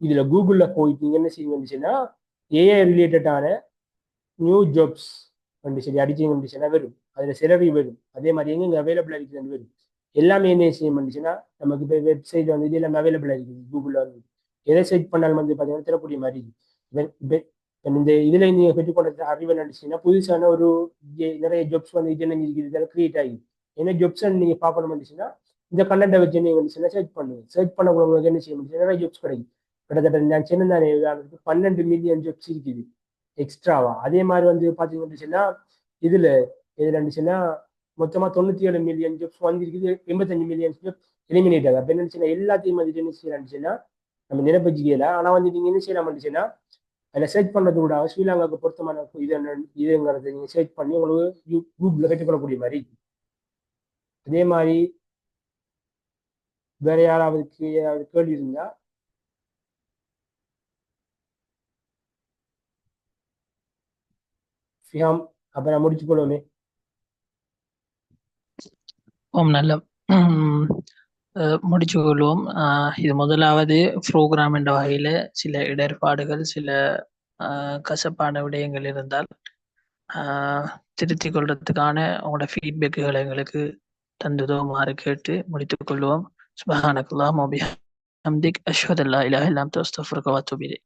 Speaker 2: இதுல கூகுள்ல போயிட்டு நீங்க என்ன செய்ய வந்துச்சுன்னா ஏஐ ரிலேட்டடான நியூ ஜாப்ஸ் வந்து சரி அடிச்சிங்க வந்துச்சுன்னா வரும். அதுல சிலரி வரும். அதே மாதிரி எங்க அவைலபிளா இருக்குதுன்னு வரும். எல்லாமே என்ன செய்ய வந்துச்சுன்னா நமக்கு இப்போ வெப்சைட் வந்து இது எல்லாமே அவைலபிளா இருக்குது கூகுள்ல வந்து. எதை சர்ச் பண்ணாலும் வந்து பார்த்தீங்கன்னா தரக்கூடிய மாதிரி இந்த இதுல நீங்க பெற்றுக்கொண்ட அறிவை நடிச்சுன்னா புதுசான ஒரு நிறைய ஜாப்ஸ் வந்து இது என்ன இருக்குது இதெல்லாம் கிரியேட் ஆகிடும். என்ன ஜாப்ஸ் நீங்க பார்க்கணும் வந்துச்சுன்னா இந்த கண்டென்ட்டை வச்சு நீங்க வந்துச்சுன்னா சர்ச் பண்ணுங்க. சர்ச் பண்ண உங்களுக்கு என்ன செய்ய முடியும், நிறைய ஜாப்ஸ் கிடைக்கும். கிட்டத்தட்ட நான் சின்ன 12 மில்லியன் ஜாப்ஸ் இருக்குது எக்ஸ்ட்ராவா. அதே மாதிரி வந்து பாத்தீங்க வந்துச்சுன்னா இதுல இதுல இருந்துச்சுன்னா மொத்தமா 97 மில்லியன் ஜாப்ஸ் வந்திருக்குது. 85 மில்லியன் ஜாப் எலிமினேட் ஆகுது. அப்ப என்ன செய்யலாம், எல்லாத்தையும் வந்துட்டு என்ன செய்யலாம்னுச்சுன்னா நம்ம நினைப்பச்சுக்கல. ஆனா வந்து நீங்க என்ன செய்யலாம் வந்துச்சுன்னா அதில் சர்ச் பண்ணுறது கூட ஸ்ரீலங்காவுக்கு பொருத்தமான இது இதுங்கிறத நீங்கள் சர்ச் பண்ணி உங்களுக்கு கூகுளில் பெற்றுக்கொள்ளக்கூடிய மாதிரி. அதே மாதிரி வேற யாராவதுக்கு ஏதாவது கேள்வி இருந்தா ஃபியாம் அப்புறம் முடிச்சு கொள்ளுமே.
Speaker 1: ஓம் நல்ல முடிச்சு கொள்வோம். இது முதலாவது ப்ரோக்ராம் என்ற வகையில சில இடர்பாடுகள், சில கசப்பான விடயங்கள் இருந்தால் திருத்திக் கொள்றதுக்கான உங்களோட ஃபீட்பேக்குகளை எங்களுக்கு தந்துதோமாறு கேட்டு முடித்துக் கொள்வோம். சுப்ஹானக்கல்லாஹும்ம வபிஹம்திக் அஷ்ஹது அல்லா இலாஹா இல்லா அன்த அஸ்தக்ஃபிருக வ அத்தூபு இலைக்.